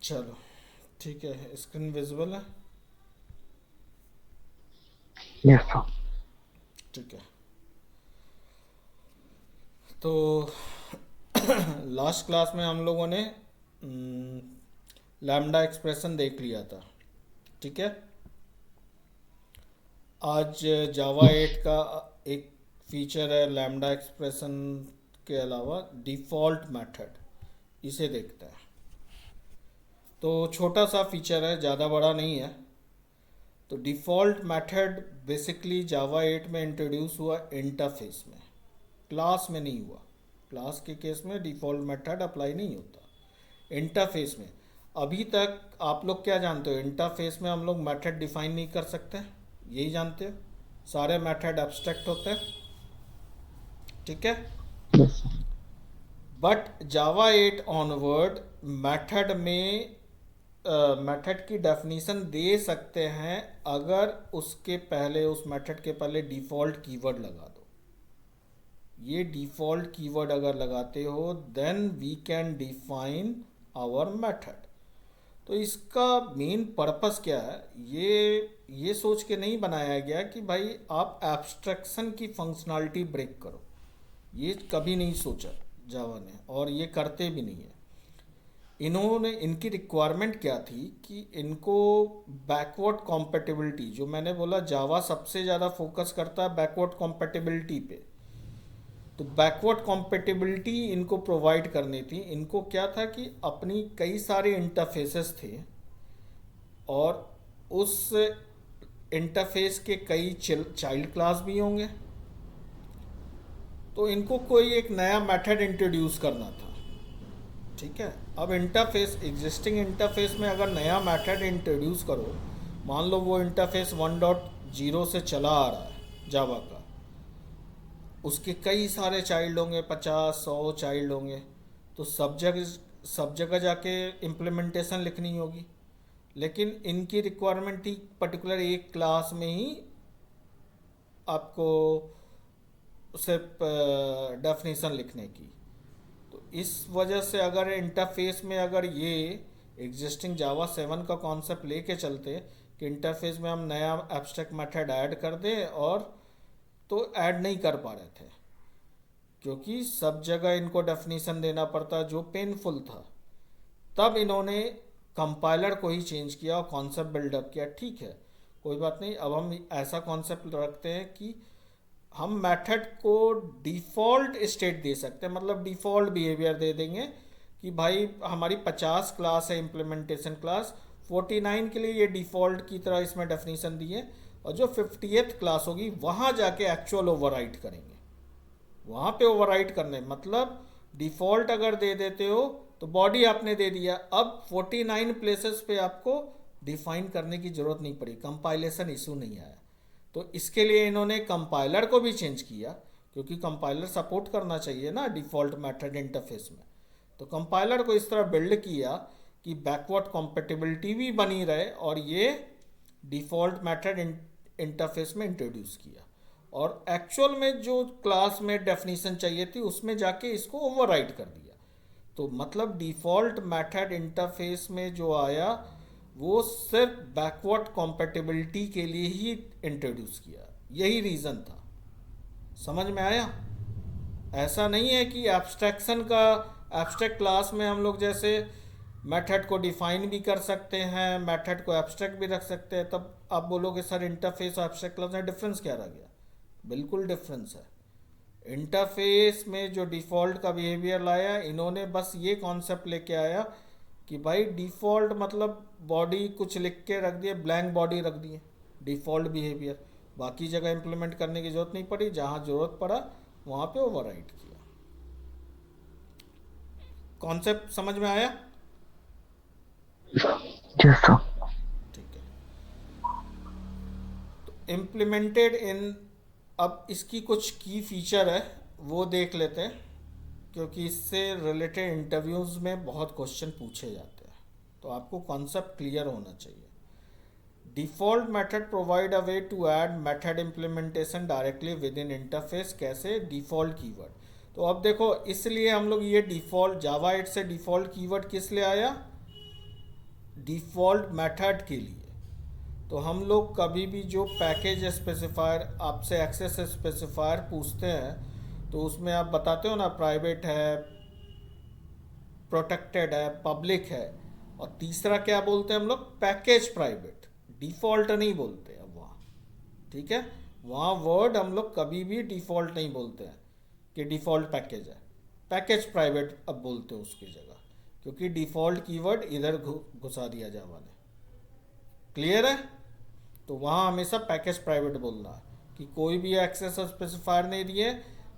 चलो ठीक है, स्क्रीन विजिबल है। Yes sir. ठीक है, तो लास्ट क्लास में हम लोगों ने लैम्डा एक्सप्रेशन देख लिया था। ठीक है, आज जावा यस 8 का एक फीचर है लैम्डा एक्सप्रेशन के अलावा डिफ़ॉल्ट मेथड, इसे देखते हैं। तो छोटा सा फीचर है, ज़्यादा बड़ा नहीं है। तो डिफ़ॉल्ट मेथड बेसिकली जावा 8 में इंट्रोड्यूस हुआ इंटरफेस में, क्लास में नहीं हुआ। क्लास के केस में डिफ़ॉल्ट मेथड अप्लाई नहीं होता, इंटरफेस में। अभी तक आप लोग क्या जानते हो, इंटरफेस में हम लोग मेथड डिफाइन नहीं कर सकते, यही जानते हो। सारे मेथड एब्स्ट्रैक्ट होते हैं। ठीक है, yes sir. But Java 8 onward method में मेथड की डेफिनीशन दे सकते हैं अगर उसके पहले, उस मेथड के पहले डिफ़ॉल्ट कीवर्ड लगा दो। ये डिफ़ॉल्ट कीवर्ड अगर लगाते हो then we can define our method. तो इसका मेन पर्पस क्या है, ये सोच के नहीं बनाया गया कि भाई आप एब्स्ट्रैक्शन की फंक्शनैलिटी ब्रेक करो। ये कभी नहीं सोचा जावा ने, और ये करते भी नहीं है। इन्होंने, इनकी रिक्वायरमेंट क्या थी कि इनको बैकवर्ड कॉम्पेटिबिलिटी, जो मैंने बोला जावा सबसे ज़्यादा फोकस करता है बैकवर्ड कॉम्पेटिबिलिटी पे, तो बैकवर्ड कॉम्पेटिबिलिटी इनको प्रोवाइड करनी थी। इनको क्या था कि अपनी कई सारे इंटरफेसेस थे, और उस इंटरफेस के कई चाइल्ड क्लास भी होंगे। तो इनको कोई एक नया मेथड इंट्रोड्यूस करना था। ठीक है, अब इंटरफेस, एग्जिस्टिंग इंटरफेस में अगर नया मेथड इंट्रोड्यूस करो, मान लो वो इंटरफेस 1.0 से चला आ रहा है जावा का, उसके कई सारे चाइल्ड होंगे, 50-100 चाइल्ड होंगे। तो सब जगह जाके इम्प्लीमेंटेशन लिखनी होगी। लेकिन इनकी रिक्वायरमेंट थी पर्टिकुलर एक क्लास में ही आपको सिर्फ डेफिनेशन लिखने की। तो इस वजह से अगर इंटरफेस में, अगर ये एग्जिस्टिंग जावा 7 का कॉन्सेप्ट लेके चलते कि इंटरफेस में हम नया एब्स्ट्रैक्ट मेथड ऐड कर दें, और तो ऐड नहीं कर पा रहे थे, क्योंकि सब जगह इनको डेफिनेशन देना पड़ता, जो पेनफुल था। तब इन्होंने कंपाइलर को ही चेंज किया और कॉन्सेप्ट बिल्डअप किया। ठीक है, कोई बात नहीं, अब हम ऐसा कॉन्सेप्ट रखते हैं कि हम मेथड को डिफ़ॉल्ट स्टेट दे सकते हैं, मतलब डिफ़ॉल्ट बिहेवियर दे देंगे कि भाई हमारी 50 क्लास है इम्प्लीमेंटेशन क्लास, 49 के लिए ये डिफ़ॉल्ट की तरह इसमें डेफिनेशन दिए, और जो 50th क्लास होगी वहाँ जाके एक्चुअल ओवरराइट करेंगे। वहाँ पे ओवरराइट करने मतलब डिफ़ॉल्ट अगर दे देते हो तो बॉडी आपने दे दिया, अब 49 प्लेसेस पे आपको डिफाइन करने की ज़रूरत नहीं पड़ी, कंपाइलेशन इशू नहीं आया। तो इसके लिए इन्होंने कंपाइलर को भी चेंज किया, क्योंकि कंपाइलर सपोर्ट करना चाहिए ना डिफ़ॉल्ट मेथड इंटरफेस में। तो कंपाइलर को इस तरह बिल्ड किया कि बैकवर्ड कॉम्पेटिबिलिटी भी बनी रहे, और ये डिफ़ॉल्ट मेथड इंटरफेस में इंट्रोड्यूस किया। और एक्चुअल में जो क्लास में डेफिनेशन चाहिए थी उसमें जाके इसको ओवरराइट कर दिया। तो मतलब डिफ़ॉल्ट मेथड इंटरफेस में जो आया वो सिर्फ बैकवर्ड कॉम्पेटिबिलिटी के लिए ही इंट्रोड्यूस किया, यही रीज़न था। समझ में आया? ऐसा नहीं है कि एब्स्ट्रैक्शन का, एब्स्ट्रैक्ट क्लास में हम लोग जैसे मेथड को डिफाइन भी कर सकते हैं, मेथड को एब्स्ट्रैक्ट भी रख सकते हैं। तब आप बोलोगे सर इंटरफेस और एब्स्ट्रैक्ट क्लास में डिफरेंस क्या रह गया? बिल्कुल डिफरेंस है। इंटरफेस में जो डिफ़ॉल्ट का बिहेवियर लाया, इन्होंने बस ये कॉन्सेप्ट लेके आया कि भाई डिफ़ॉल्ट मतलब बॉडी कुछ लिख के रख दिए, ब्लैंक बॉडी रख दिए, डिफ़ॉल्ट बिहेवियर। बाकी जगह इंप्लीमेंट करने की ज़रूरत नहीं पड़ी, जहाँ ज़रूरत पड़ा वहाँ पे ओवरराइट किया। कॉन्सेप्ट समझ में आया? Yes sir. ठीक है, तो इम्प्लीमेंटेड इन, अब इसकी कुछ की फीचर है वो देख लेते हैं, क्योंकि इससे रिलेटेड इंटरव्यूज़ में बहुत क्वेश्चन पूछे जाते हैं। तो आपको कॉन्सेप्ट क्लियर होना चाहिए। Default method provide a way to add method implementation directly within interface. कैसे? Default keyword. तो अब देखो, इसलिए हम लोग ये डिफ़ॉल्ट जावा 8 से डिफ़ॉल्ट कीवर्ड किस लिए आया? डिफ़ॉल्ट मेथड के लिए। तो हम लोग कभी भी जो पैकेज स्पेसिफायर आपसे एक्सेस स्पेसिफायर पूछते हैं तो उसमें आप बताते हो ना प्राइवेट है, प्रोटेक्टेड है, पब्लिक है, और तीसरा क्या बोलते हैं हम लोग, पैकेज प्राइवेट। डिफ़ॉल्ट नहीं बोलते अब वहाँ, ठीक है। वहाँ वर्ड हम लोग कभी भी डिफ़ॉल्ट नहीं बोलते हैं कि डिफ़ॉल्ट पैकेज है, पैकेज प्राइवेट अब बोलते हैं उसकी जगह, क्योंकि डिफ़ॉल्ट कीवर्ड इधर घुसा दिया जावा ने। क्लियर है? तो वहाँ हमेशा पैकेज प्राइवेट बोलना है कि कोई भी एक्सेस स्पेसिफायर नहीं दिए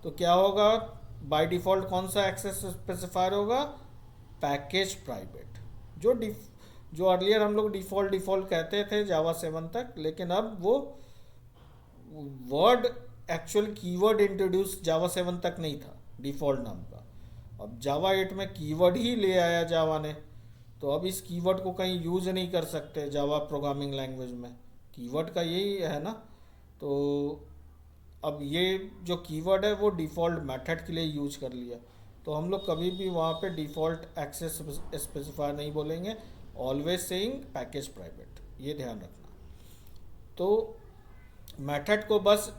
तो क्या होगा, बाय डिफ़ॉल्ट कौन सा एक्सेस स्पेसिफायर होगा, पैकेज प्राइवेट। जो अर्लियर हम लोग डिफ़ॉल्ट डिफ़ॉल्ट कहते थे जावा 7 तक, लेकिन अब वो वर्ड एक्चुअल कीवर्ड इंट्रोड्यूस जावा 7 तक नहीं था डिफ़ॉल्ट नाम का। अब जावा 8 में कीवर्ड ही ले आया जावा ने, तो अब इस कीवर्ड को कहीं यूज़ नहीं कर सकते जावा प्रोग्रामिंग लैंग्वेज में, कीवर्ड का यही है ना। तो अब ये जो कीवर्ड है वो डिफ़ॉल्ट मेथड के लिए यूज कर लिया, तो हम लोग कभी भी वहाँ पे डिफ़ॉल्ट एक्सेस स्पेसिफायर नहीं बोलेंगे, ऑलवेज सेइंग पैकेज प्राइवेट, ये ध्यान रखना। तो मेथड को बस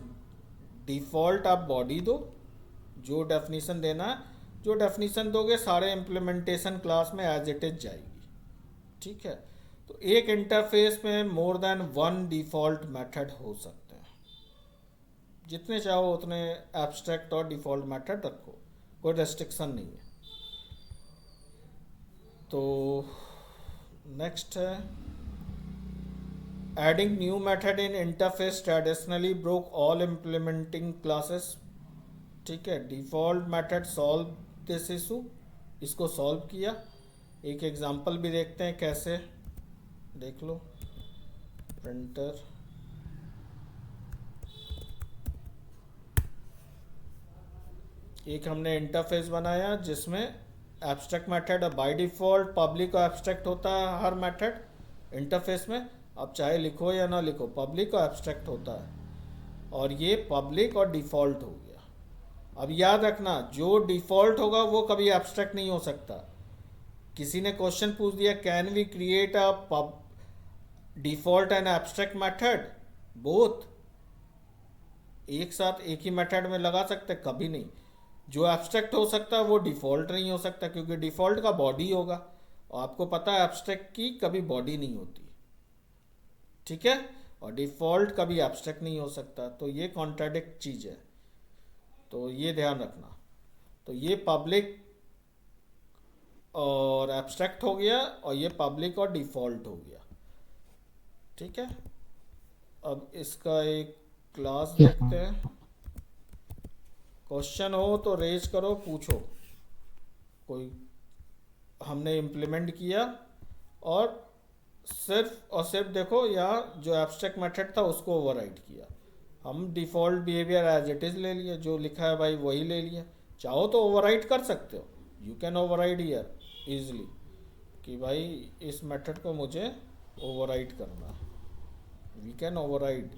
डिफ़ॉल्ट आप बॉडी दो, जो डेफिनेशन देना है, जो डेफिनेशन दोगे सारे इम्प्लीमेंटेशन क्लास में एज इट इज जाएगी, ठीक है। तो एक इंटरफेस में more than one default method हो सकते हैं, जितने चाहो उतने एब्स्ट्रैक्ट और डिफ़ॉल्ट मेथड रखो, कोई रेस्ट्रिक्शन नहीं है। तो नेक्स्ट है adding new method in interface traditionally broke all implementing classes, ठीक है। Default method solve this issue, इसको सॉल्व किया। एक एग्जांपल भी देखते हैं कैसे, देख लो। प्रिंटर, एक हमने इंटरफेस बनाया जिसमें abstract method, by default public और एब्स्ट्रैक्ट होता है हर मेथड इंटरफेस में, अब चाहे लिखो या ना लिखो पब्लिक और एब्स्ट्रैक्ट होता है, और ये पब्लिक और डिफ़ॉल्ट हो गया। अब याद रखना जो डिफ़ॉल्ट होगा वो कभी एब्स्ट्रैक्ट नहीं हो सकता। किसी ने क्वेश्चन पूछ दिया can we create a default and abstract method, both एक साथ एक ही मेथड में लगा सकते, कभी नहीं। जो एब्स्ट्रैक्ट हो सकता है वो डिफ़ॉल्ट नहीं हो सकता, क्योंकि डिफ़ॉल्ट का बॉडी होगा, और आपको पता है एब्स्ट्रैक्ट की कभी बॉडी नहीं होती, ठीक है, और डिफ़ॉल्ट कभी एब्स्ट्रैक्ट नहीं हो सकता, तो ये कॉन्ट्राडिक्ट चीज़ है, तो ये ध्यान रखना। तो ये पब्लिक और एब्स्ट्रैक्ट हो गया, और ये पब्लिक और डिफ़ॉल्ट हो गया, ठीक है। अब इसका एक क्लास Yes, देखते sir. हैं। क्वेश्चन हो तो रेज करो, पूछो। कोई हमने इम्प्लीमेंट किया और सिर्फ देखो यहाँ जो एब्स्ट्रैक्ट मेथड था उसको ओवरराइड किया, हम default behaviour as it is ले लिया, जो लिखा है भाई वही ले लिया। चाहो तो ओवरराइड कर सकते हो, you can override here easily, कि भाई इस मेथड को मुझे ओवरराइड करना है, वी कैन ओवरराइड।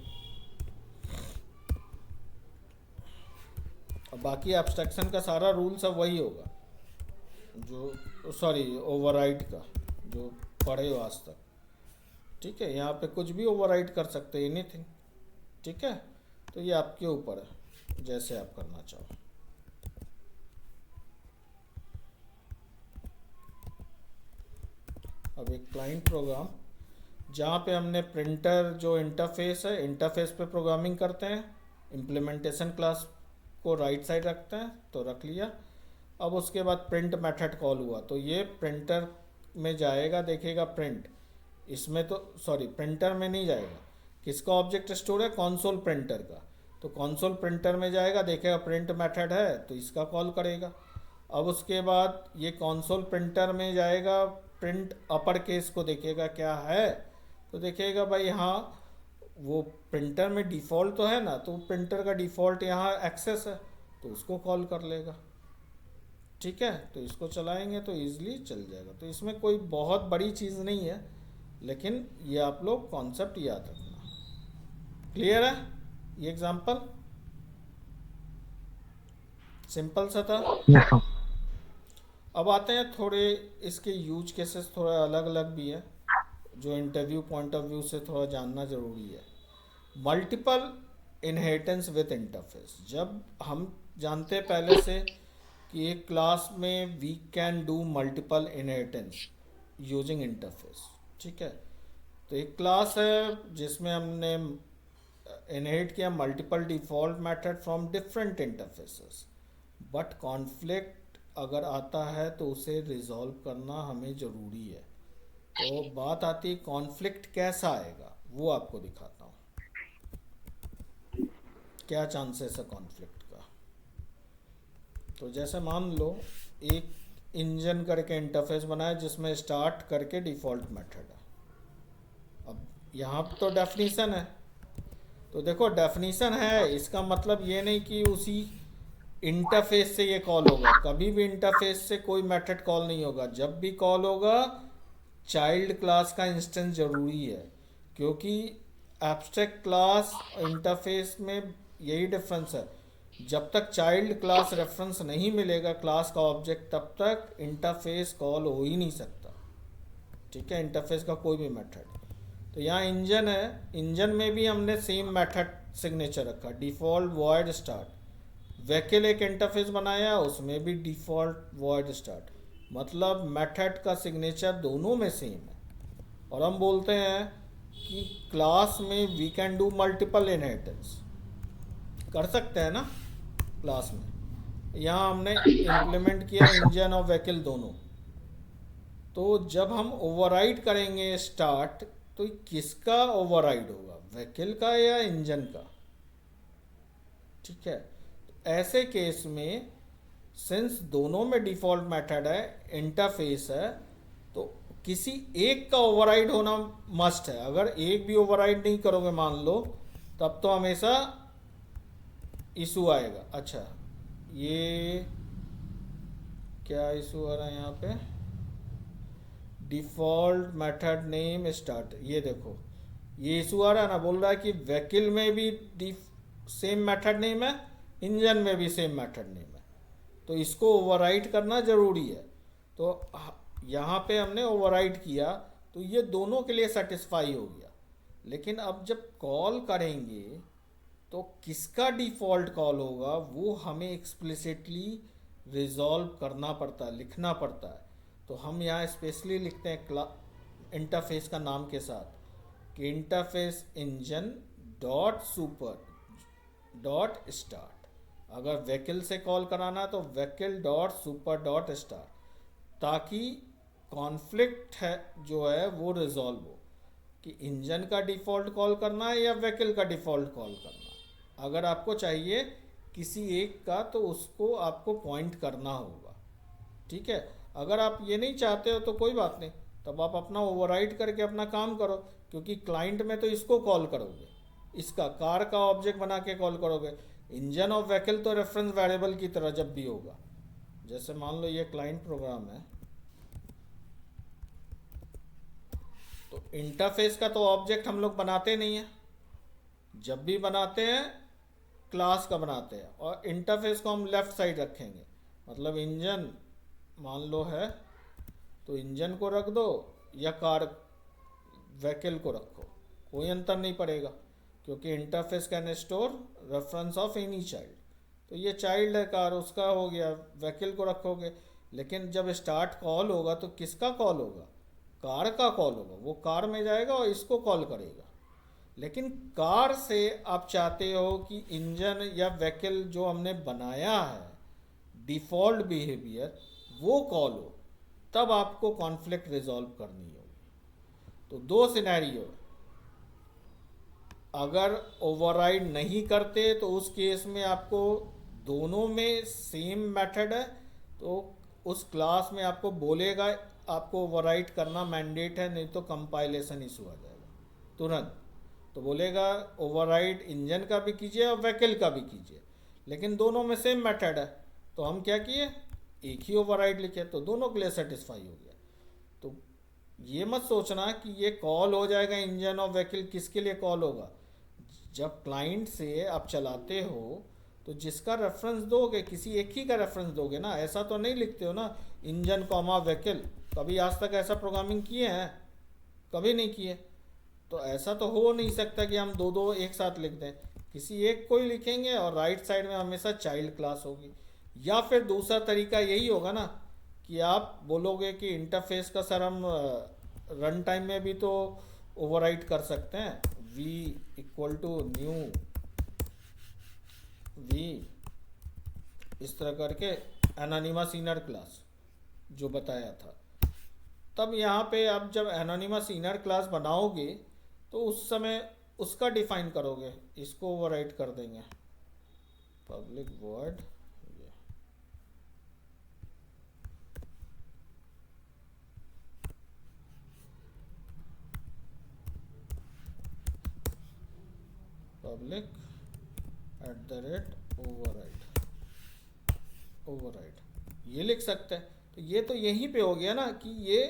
अब बाकी एब्स्ट्रैक्शन का सारा रूल सब वही होगा जो, सॉरी ओवरराइड का जो पढ़े हो आज तक, ठीक है। यहाँ पे कुछ भी ओवरराइड कर सकते हैं, एनीथिंग, ठीक है। तो ये आपके ऊपर है, जैसे आप करना चाहो। अब एक क्लाइंट प्रोग्राम जहाँ पे हमने प्रिंटर जो इंटरफेस है, इंटरफेस पे प्रोग्रामिंग करते हैं, इम्प्लीमेंटेशन क्लास को राइट साइड रखते हैं, तो रख लिया। अब उसके बाद प्रिंट मेथड कॉल हुआ, तो ये प्रिंटर में जाएगा, देखेगा प्रिंट, इसमें तो सॉरी प्रिंटर में नहीं जाएगा, किसका ऑब्जेक्ट स्टोर है, कंसोल प्रिंटर का, तो कंसोल प्रिंटर में जाएगा, देखेगा प्रिंट मेथड है तो इसका कॉल करेगा। अब उसके बाद ये कंसोल प्रिंटर में जाएगा, प्रिंट अपर केस को देखेगा क्या है, तो देखेगा भाई हाँ वो प्रिंटर में डिफ़ॉल्ट तो है ना, तो प्रिंटर का डिफ़ॉल्ट यहाँ एक्सेस है तो उसको कॉल कर लेगा, ठीक है। तो इसको चलाएंगे तो ईजिली चल जाएगा, तो इसमें कोई बहुत बड़ी चीज़ नहीं है, लेकिन ये आप लोग कॉन्सेप्ट याद रखना। क्लियर है ये एग्जांपल? सिंपल सा था। Yes, sir. अब आते हैं थोड़े इसके यूज केसेस थोड़ा अलग अलग भी है, जो इंटरव्यू पॉइंट ऑफ व्यू से थोड़ा जानना ज़रूरी है। मल्टीपल इनहेरिटेंस विथ इंटरफेस, जब हम जानते हैं पहले से कि एक क्लास में we can do multiple inheritance using interface, ठीक है। तो एक क्लास है जिसमें हमने इनहेरिट किया multiple default method from different interfaces, but conflict अगर आता है तो उसे रिजॉल्व करना हमें ज़रूरी है। तो बात आती है कॉन्फ्लिक्ट कैसा आएगा, वो आपको दिखाता हूँ। क्या चांसेस है कॉन्फ्लिक्ट का। तो जैसे मान लो एक इंजन करके इंटरफेस बनाया जिसमें स्टार्ट करके डिफ़ॉल्ट मेथड है। अब यहाँ तो डेफिनीशन है, तो देखो डेफिनीशन है, इसका मतलब ये नहीं कि उसी इंटरफेस से ये कॉल होगा। कभी भी इंटरफेस से कोई मेथड कॉल नहीं होगा। जब भी कॉल होगा चाइल्ड क्लास का इंस्टेंस ज़रूरी है, क्योंकि एब्स्ट्रैक्ट क्लास इंटरफेस में यही डिफरेंस है। जब तक चाइल्ड क्लास रेफरेंस नहीं मिलेगा क्लास का ऑब्जेक्ट, तब तक इंटरफेस कॉल हो ही नहीं सकता, ठीक है, इंटरफेस का कोई भी मेथड। तो यहाँ इंजन है, इंजन में भी हमने सेम मेथड सिग्नेचर रखा, डिफ़ॉल्ट वॉइड स्टार्ट। व्हीकल एक इंटरफेस बनाया, उसमें भी डिफ़ॉल्ट वॉइड स्टार्ट, मतलब मेथड का सिग्नेचर दोनों में सेम है। और हम बोलते हैं कि क्लास में we can do multiple inheritance, कर सकते हैं ना क्लास में। यहाँ हमने इम्प्लीमेंट किया इंजन और व्हीकल दोनों। तो जब हम ओवरराइड करेंगे स्टार्ट, तो किसका ओवरराइड होगा, व्हीकल का या इंजन का, ठीक है। तो ऐसे केस में सिंस दोनों में डिफ़ॉल्ट मेथड है, इंटरफेस है, तो किसी एक का ओवरराइड होना मस्ट है। अगर एक भी ओवरराइड नहीं करोगे मान लो, तब तो हमेशा इशू आएगा। अच्छा, ये क्या इशू आ रहा है यहाँ पे, डिफ़ॉल्ट मेथड नेम स्टार्ट, ये देखो ये इशू आ रहा है ना, बोल रहा है कि व्हीकल में भी सेम मेथड नेम है, इंजन में भी सेम मेथड नेम है, तो इसको ओवरराइड करना ज़रूरी है। तो यहाँ पे हमने ओवरराइड किया, तो ये दोनों के लिए सेटिस्फाई हो गया। लेकिन अब जब कॉल करेंगे तो किसका डिफ़ॉल्ट कॉल होगा वो हमें एक्सप्लिसिटली रिजॉल्व करना पड़ता है, लिखना पड़ता है। तो हम यहाँ स्पेशली लिखते हैं इंटरफेस का नाम के साथ कि interface engine dot super dot start. अगर व्हीकल से कॉल कराना है तो vehicle dot super dot start, ताकि कॉन्फ्लिक्ट है जो है वो रिजॉल्व हो कि इंजन का डिफ़ॉल्ट कॉल करना है या व्हीकल का डिफ़ॉल्ट कॉल करना है। अगर आपको चाहिए किसी एक का, तो उसको आपको पॉइंट करना होगा, ठीक है। अगर आप ये नहीं चाहते हो तो कोई बात नहीं, तब आप अपना ओवरराइड करके अपना काम करो, क्योंकि क्लाइंट में तो इसको कॉल करोगे, इसका कार का ऑब्जेक्ट बना के कॉल करोगे। इंजन और व्हीकल तो रेफरेंस वेरिएबल की तरह जब भी होगा। जैसे मान लो ये क्लाइंट प्रोग्राम है, तो इंटरफेस का तो ऑब्जेक्ट हम लोग बनाते नहीं हैं, जब भी बनाते हैं क्लास का बनाते हैं, और इंटरफेस को हम लेफ़्ट साइड रखेंगे। मतलब इंजन मान लो है तो इंजन को रख दो या कार व्हीकल को रखो, कोई अंतर नहीं पड़ेगा, क्योंकि interface can store reference of any child. तो ये चाइल्ड है कार, उसका हो गया, व्हीकल को रखोगे। लेकिन जब स्टार्ट कॉल होगा तो किसका कॉल होगा, कार का कॉल होगा, वो कार में जाएगा और इसको कॉल करेगा। लेकिन कार से आप चाहते हो कि इंजन या व्हीकल जो हमने बनाया है डिफ़ॉल्ट बिहेवियर वो कॉल हो, तब आपको कॉन्फ्लिक्ट रिजॉल्व करनी होगी। तो दो सिनेरियो है, अगर ओवरराइड नहीं करते तो उस केस में आपको दोनों में सेम मेथड है, तो उस क्लास में आपको बोलेगा आपको ओवरराइड करना मैंडेट है, नहीं तो कंपाइलेशन इशू आ जाएगा तुरंत। तो बोलेगा ओवरराइड इंजन का भी कीजिए और व्हीकल का भी कीजिए, लेकिन दोनों में सेम मेथड है। तो हम क्या किए, एक ही ओवरराइड लिखे, तो दोनों के लिए सेटिस्फाई हो गया। तो ये मत सोचना कि ये कॉल हो जाएगा इंजन और व्हीकल, किसके लिए कॉल होगा, जब क्लाइंट से आप चलाते हो तो जिसका रेफरेंस दोगे किसी एक ही का रेफरेंस दोगे ना। ऐसा तो नहीं लिखते हो ना इंजन कॉमा व्हीकल, कभी आज तक ऐसा प्रोग्रामिंग किए हैं, कभी नहीं किए। तो ऐसा तो हो नहीं सकता कि हम दो दो एक साथ लिख दें, किसी एक को ही लिखेंगे और राइट साइड में हमेशा चाइल्ड क्लास होगी। या फिर दूसरा तरीका यही होगा ना कि आप बोलोगे कि इंटरफेस का सर हम रन टाइम में भी तो ओवरराइट कर सकते हैं, v equal to new v, इस तरह करके एनोनिमस इनर क्लास जो बताया था। तब यहाँ पे आप जब एनोनिमस इनर क्लास बनाओगे तो उस समय उसका डिफाइन करोगे, इसको ओवरराइट कर देंगे पब्लिक वर्ड पब्लिक @ ओवरराइट ये लिख सकते हैं। तो ये तो यहीं पे हो गया ना कि ये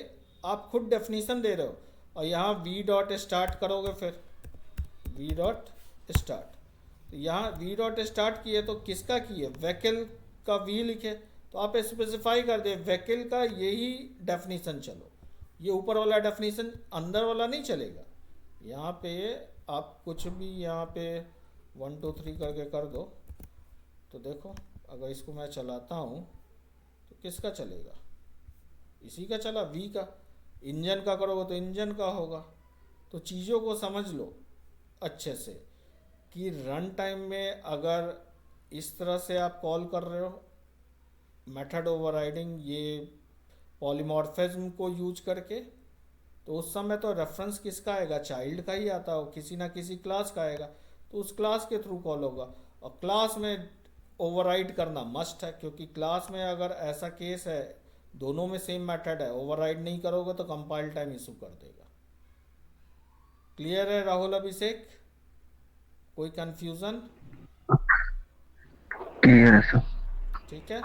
आप खुद डेफिनेशन दे रहे हो, और यहाँ वी डॉट स्टार्ट करोगे, फिर वी डॉट स्टार्ट, तो यहाँ वी डॉट स्टार्ट किए तो किसका किए, वैकल का वी लिखे, तो आप स्पेसिफाई कर दे वैकल का यही डेफिनेशन चलो, ये ऊपर वाला डेफिनेशन अंदर वाला नहीं चलेगा। यहाँ पे आप कुछ भी यहाँ पे 1 2 3 करके कर दो, तो देखो अगर इसको मैं चलाता हूँ तो किसका चलेगा, इसी का चला, वी का। इंजन का करोगे तो इंजन का होगा। तो चीज़ों को समझ लो अच्छे से कि रन टाइम में अगर इस तरह से आप कॉल कर रहे हो मेथड ओवरराइडिंग ये पॉलीमॉर्फिज्म को यूज करके, तो उस समय तो रेफरेंस किसका आएगा, चाइल्ड का ही आता हो, किसी ना किसी क्लास का आएगा, तो उस क्लास के थ्रू कॉल होगा। और क्लास में ओवरराइड करना मस्ट है, क्योंकि क्लास में अगर ऐसा केस है दोनों में सेम मेथड है, ओवरराइड नहीं करोगे तो कंपाइल टाइम इशू कर देगा। क्लियर है राहुल अभिषेक, कोई कंफ्यूजन? क्लियर है सर। ठीक है,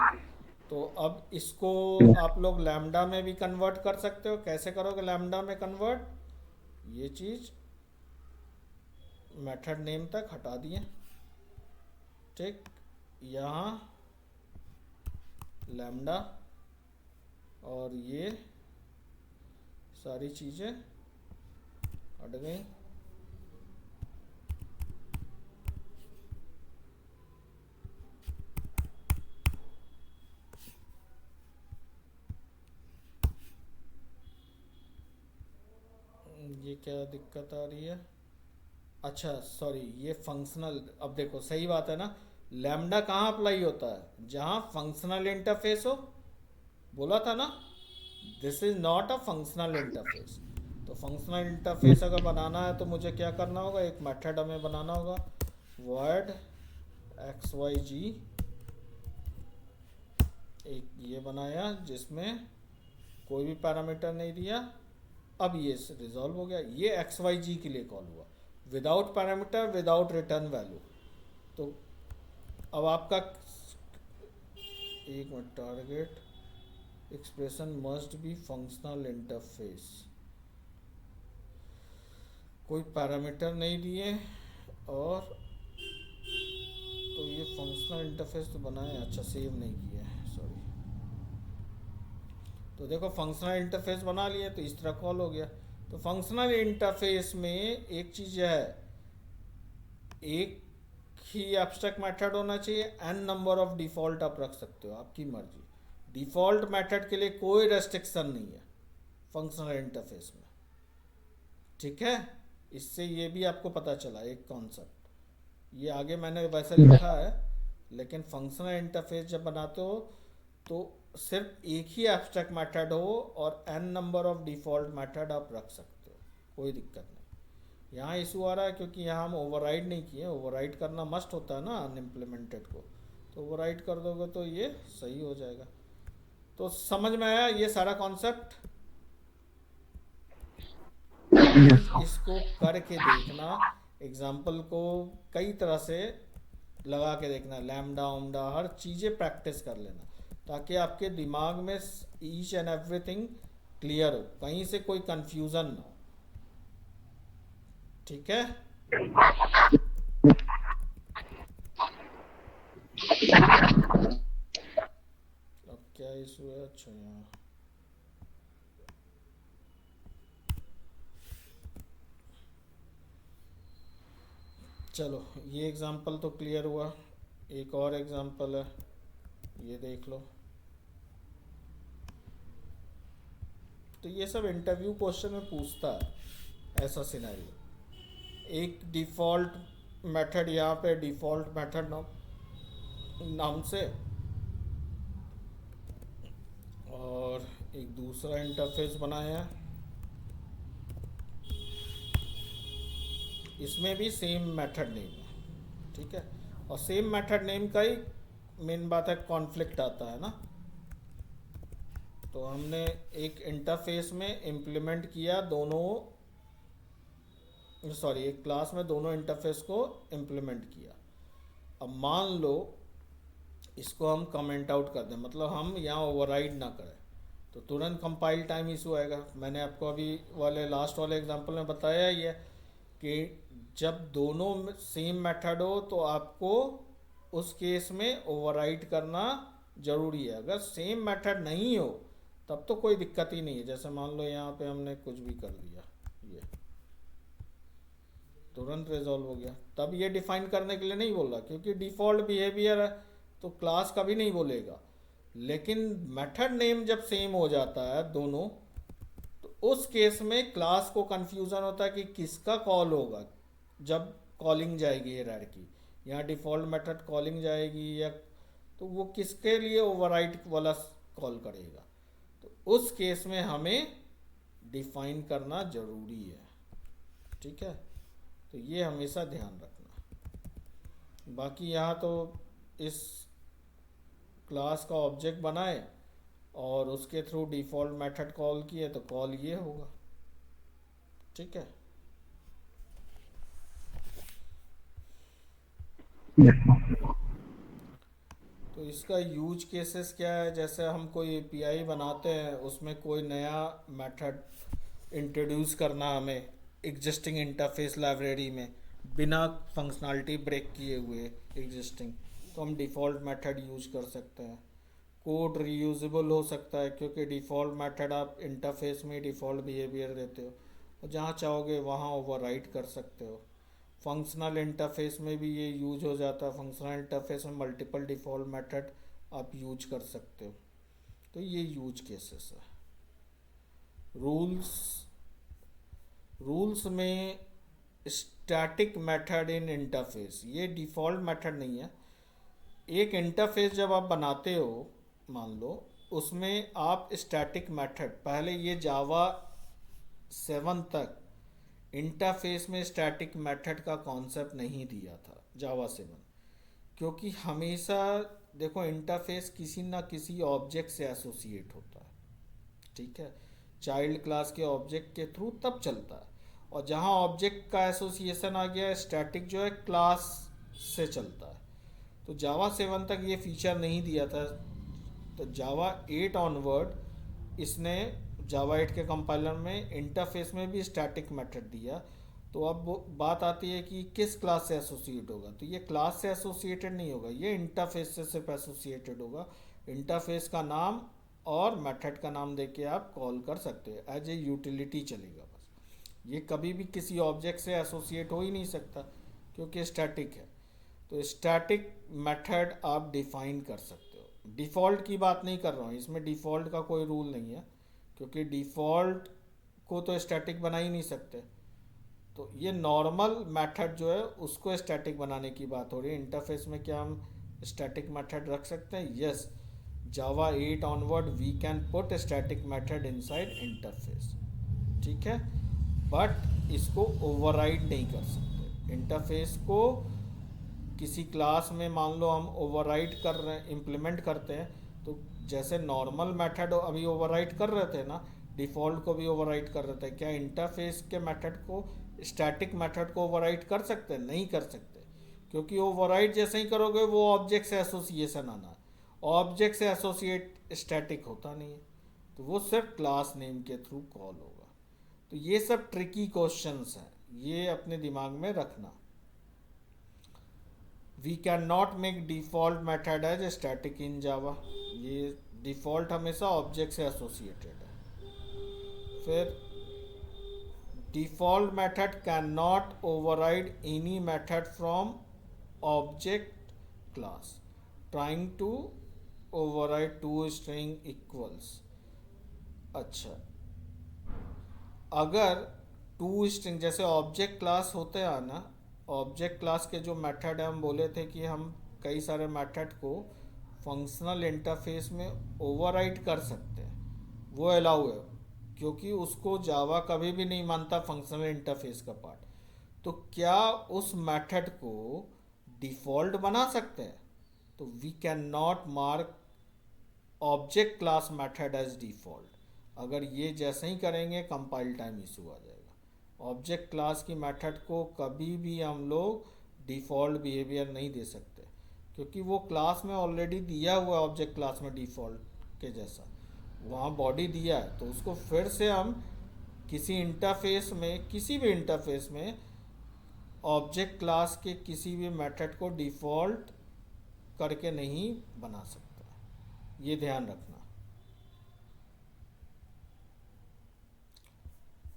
तो अब इसको आप लोग लैम्डा में भी कन्वर्ट कर सकते हो। कैसे करोगे लैम्डा में कन्वर्ट, ये चीज़ मेथड नेम तक हटा दिए, ठीक, यहाँ लैम्डा और ये सारी चीज़ें हट गई। ये क्या दिक्कत आ रही है, अच्छा सॉरी, ये फंक्शनल, अब देखो सही बात है ना, लैम्डा कहाँ अप्लाई होता है, जहाँ फंक्शनल इंटरफेस हो, बोला था ना, this is not a functional interface. तो फंक्शनल इंटरफेस अगर बनाना है तो मुझे क्या करना होगा, एक मेथड हमें बनाना होगा, वर्ड xyz, एक ये बनाया जिसमें कोई भी पैरामीटर नहीं दिया। अब ये रिजॉल्व हो गया, ये xyz के लिए कॉल हुआ, without parameter without return value. तो अब आपका एक minute, target expression must be functional interface, कोई पैरामीटर नहीं दिए, और तो ये फंक्शनल इंटरफेस तो बनाए, अच्छा सेव नहीं किया है, सॉरी। तो देखो फंक्शनल इंटरफेस बना लिए तो इस तरह कॉल हो गया। तो फंक्शनल इंटरफेस में एक चीज़ है, एक ही एब्स्ट्रैक्ट मेथड होना चाहिए, n नंबर ऑफ डिफ़ॉल्ट आप रख सकते हो, आपकी मर्जी। डिफ़ॉल्ट मेथड के लिए कोई रेस्ट्रिक्शन नहीं है फंक्शनल इंटरफेस में, ठीक है। इससे ये भी आपको पता चला एक कॉन्सेप्ट, ये आगे मैंने वैसे लिखा है, लेकिन फंक्शनल इंटरफेस जब बनाते हो तो सिर्फ एक ही एब्स्ट्रैक्ट मेथड हो और n number of default method आप रख सकते हो, कोई दिक्कत नहीं। यहाँ इशू आ रहा है क्योंकि यहाँ हम ओवरराइड नहीं किए, ओवरराइड करना मस्ट होता है ना अनइम्प्लीमेंटेड को, तो ओवरराइड कर दोगे तो ये सही हो जाएगा। तो समझ में आया ये सारा कॉन्सेप्ट? इसको करके देखना, एग्जाम्पल को कई तरह से लगा के देखना, लैम्डा ओम्डा हर चीज़ें प्रैक्टिस कर लेना, ताकि आपके दिमाग में ईच एंड एवरीथिंग क्लियर हो, कहीं से कोई कंफ्यूजन ना हो, ठीक है। अब क्या इशू है, अच्छा यहाँ चलो ये एग्जांपल तो क्लियर हुआ। एक और एग्जांपल है, ये देख लो। तो ये सब इंटरव्यू क्वेश्चन में पूछता है ऐसा सिनेरियो। एक डिफ़ॉल्ट मेथड यहाँ पे डिफ़ॉल्ट मेथड नाम से, और एक दूसरा इंटरफेस बनाया है, इसमें भी सेम मेथड नेम है, ठीक है। और सेम मेथड नेम का ही मेन बात है कॉन्फ्लिक्ट आता है ना। तो हमने एक इंटरफेस में इम्प्लीमेंट किया दोनों, सॉरी एक क्लास में दोनों इंटरफेस को इम्प्लीमेंट किया। अब मान लो इसको हम कमेंट आउट कर दें, मतलब हम यहाँ ओवरराइड ना करें, तो तुरंत कंपाइल टाइम इशू आएगा। मैंने आपको अभी वाले लास्ट वाले एग्जांपल में बताया ही है कि जब दोनों सेम मेथड हो तो आपको उस केस में ओवरराइड करना ज़रूरी है। अगर सेम मेथड नहीं हो तब तो कोई दिक्कत ही नहीं है। जैसे मान लो यहाँ पे हमने कुछ भी कर दिया, ये तुरंत रिजॉल्व हो गया। तब ये डिफाइन करने के लिए नहीं बोल रहा, क्योंकि डिफ़ॉल्ट बिहेवियर है तो क्लास कभी नहीं बोलेगा। लेकिन मेथड नेम जब सेम हो जाता है दोनों, तो उस केस में क्लास को कंफ्यूजन होता है कि किसका कॉल होगा जब कॉलिंग जाएगी एरर की। यहाँ डिफ़ॉल्ट मेथड कॉलिंग जाएगी या तो वो किसके लिए ओवरराइड वाला कॉल करेगा। तो उस केस में हमें डिफाइन करना ज़रूरी है, ठीक है। तो ये हमेशा ध्यान रखना। बाकी यहाँ तो इस क्लास का ऑब्जेक्ट बनाए और उसके थ्रू डिफ़ॉल्ट मेथड कॉल किए तो कॉल ये होगा, ठीक है। Yes, sir. तो इसका यूज केसेस क्या है, जैसे हम कोई एपीआई बनाते हैं, उसमें कोई नया मेथड इंट्रोड्यूस करना हमें एग्जिस्टिंग इंटरफेस लाइब्रेरी में बिना फंक्शनैलिटी ब्रेक किए हुए एग्जिस्टिंग, तो हम डिफ़ॉल्ट मेथड यूज कर सकते हैं। कोड रीयूजेबल हो सकता है क्योंकि डिफ़ॉल्ट मेथड आप इंटरफेस में डिफ़ॉल्ट बिहेवियर देते हो और जहाँ चाहोगे वहाँ ओवरराइट कर सकते हो। फंक्शनल इंटरफेस में भी ये यूज हो जाता है। फंक्शनल इंटरफेस में मल्टीपल डिफ़ॉल्ट मेथड आप यूज कर सकते हो। तो ये यूज केसेस है। रूल्स रूल्स में स्टैटिक मेथड इन इंटरफेस, ये डिफ़ॉल्ट मेथड नहीं है। एक इंटरफेस जब आप बनाते हो, मान लो उसमें आप स्टैटिक मेथड, पहले ये जावा 7 तक इंटरफेस में स्टैटिक मेथड का कॉन्सेप्ट नहीं दिया था जावा 7, क्योंकि हमेशा देखो इंटरफेस किसी ना किसी ऑब्जेक्ट से एसोसिएट होता है, ठीक है। चाइल्ड क्लास के ऑब्जेक्ट के थ्रू तब चलता है, और जहाँ ऑब्जेक्ट का एसोसिएशन आ गया स्टैटिक जो है क्लास से चलता है। तो जावा 7 तक ये फीचर नहीं दिया था। तो जावा 8 ऑनवर्ड इसने जावा 8 के कंपाइलर में इंटरफेस में भी स्टैटिक मेथड दिया। तो अब बात आती है कि किस क्लास से एसोसिएट होगा। तो ये क्लास से एसोसिएटेड नहीं होगा, ये इंटरफेस से सिर्फ एसोसिएटेड होगा। इंटरफेस का नाम और मेथड का नाम देके आप कॉल कर सकते हो, एज ए यूटिलिटी चलेगा बस। ये कभी भी किसी ऑब्जेक्ट से एसोसिएट हो ही नहीं सकता क्योंकि स्टैटिक है। तो स्टैटिक मेथड आप डिफाइन कर सकते हो। डिफ़ॉल्ट की बात नहीं कर रहा हूँ, इसमें डिफ़ॉल्ट का कोई रूल नहीं है, क्योंकि डिफ़ॉल्ट को तो स्टैटिक बना ही नहीं सकते। तो ये नॉर्मल मेथड जो है उसको स्टैटिक बनाने की बात हो रही है। इंटरफेस में क्या हम स्टैटिक मेथड रख सकते हैं? Yes, Java 8 onward we can put static method inside interface, ठीक है। बट इसको ओवरराइड नहीं कर सकते। इंटरफेस को किसी क्लास में मान लो हम ओवरराइड कर रहे हैं, इम्प्लीमेंट करते हैं, तो जैसे नॉर्मल मेथड अभी ओवरराइड कर रहे थे ना, डिफ़ॉल्ट को भी ओवरराइड कर रहे थे, क्या इंटरफेस के मेथड को स्टैटिक मेथड को ओवरराइड कर सकते हैं? नहीं कर सकते, क्योंकि ओवरराइड जैसे ही करोगे वो ऑब्जेक्ट से एसोसिएशन आना है। ऑब्जेक्ट से एसोसिएट स्टैटिक होता नहीं है, तो वो सिर्फ क्लास नेम के थ्रू कॉल होगा। तो ये सब ट्रिकी क्वेश्चंस हैं, ये अपने दिमाग में रखना। We can not make default method as static in Java. ये डिफ़ॉल्ट हमेशा ऑब्जेक्ट से एसोसिएटेड है। फिर default method cannot override any method from object class trying to override two string equals. अच्छा, अगर टू स्ट्रिंग जैसे ऑब्जेक्ट क्लास होते हैं ना, ऑब्जेक्ट क्लास के जो मेथड है, हम बोले थे कि हम कई सारे मेथड को फंक्शनल इंटरफेस में ओवरराइड कर सकते हैं, वो अलाउ है, क्योंकि उसको जावा कभी भी नहीं मानता फंक्शनल इंटरफेस का पार्ट। तो क्या उस मेथड को डिफ़ॉल्ट बना सकते हैं? तो we can not mark object class method as default. अगर ये जैसे ही करेंगे कंपाइल टाइम इशू आ जाएगा। ऑब्जेक्ट क्लास की मेथड को कभी भी हम लोग डिफ़ॉल्ट बिहेवियर नहीं दे सकते, क्योंकि वो क्लास में ऑलरेडी दिया हुआ है, ऑब्जेक्ट क्लास में डिफ़ॉल्ट के जैसा वहाँ बॉडी दिया है, तो उसको फिर से हम किसी इंटरफेस में, किसी भी इंटरफेस में ऑब्जेक्ट क्लास के किसी भी मेथड को डिफ़ॉल्ट करके नहीं बना सकता। ये ध्यान रखना।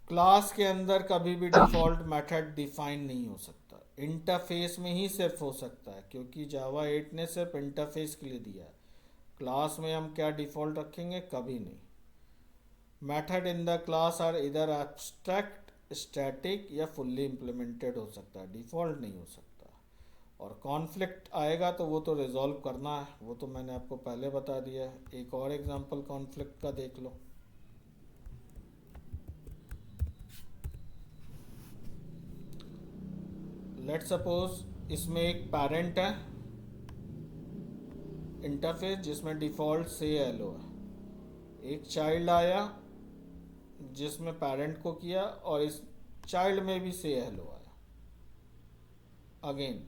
क्लास के अंदर कभी भी डिफ़ॉल्ट मेथड डिफाइन नहीं हो सकता, इंटरफेस में ही सिर्फ हो सकता है, क्योंकि जावा 8 ने सिर्फ इंटरफेस के लिए दिया है। क्लास में हम क्या डिफ़ॉल्ट रखेंगे? कभी नहीं। Method in the class are इधर एब्स्ट्रैक्ट, स्टैटिक या फुल्ली इम्प्लीमेंटेड हो सकता है, डिफ़ॉल्ट नहीं हो सकता। और कॉन्फ्लिक्ट आएगा तो वो तो रिजॉल्व करना है, वो तो मैंने आपको पहले बता दिया है। एक और एग्जांपल कॉन्फ्लिक्ट का देख लो। लेट सपोज इसमें एक पेरेंट है इंटरफेस जिसमें डिफ़ॉल्ट से हेलो है, एक चाइल्ड आया जिसमें पेरेंट को किया और इस चाइल्ड में भी से हेलो आया। अगेन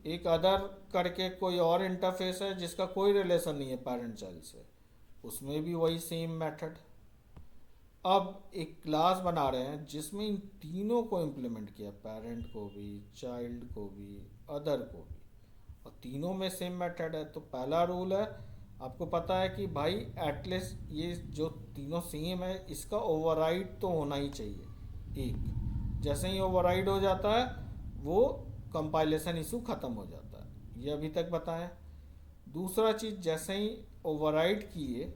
एक अदर करके कोई और इंटरफेस है जिसका कोई रिलेशन नहीं है पेरेंट चाइल्ड से, उसमें भी वही सेम मेथड। अब एक क्लास बना रहे हैं जिसमें इन तीनों को इम्प्लीमेंट किया, पेरेंट को भी, चाइल्ड को भी, अदर को भी, और तीनों में सेम मेथड है। तो पहला रूल है, आपको पता है कि भाई एटलीस्ट ये जो तीनों सेम है इसका ओवरराइड तो होना ही चाहिए। एक जैसे ही ओवरराइड हो जाता है वो कंपाइलेशन इशू ख़त्म हो जाता है, ये अभी तक बताएं। दूसरा चीज़, जैसे ही ओवरराइड किए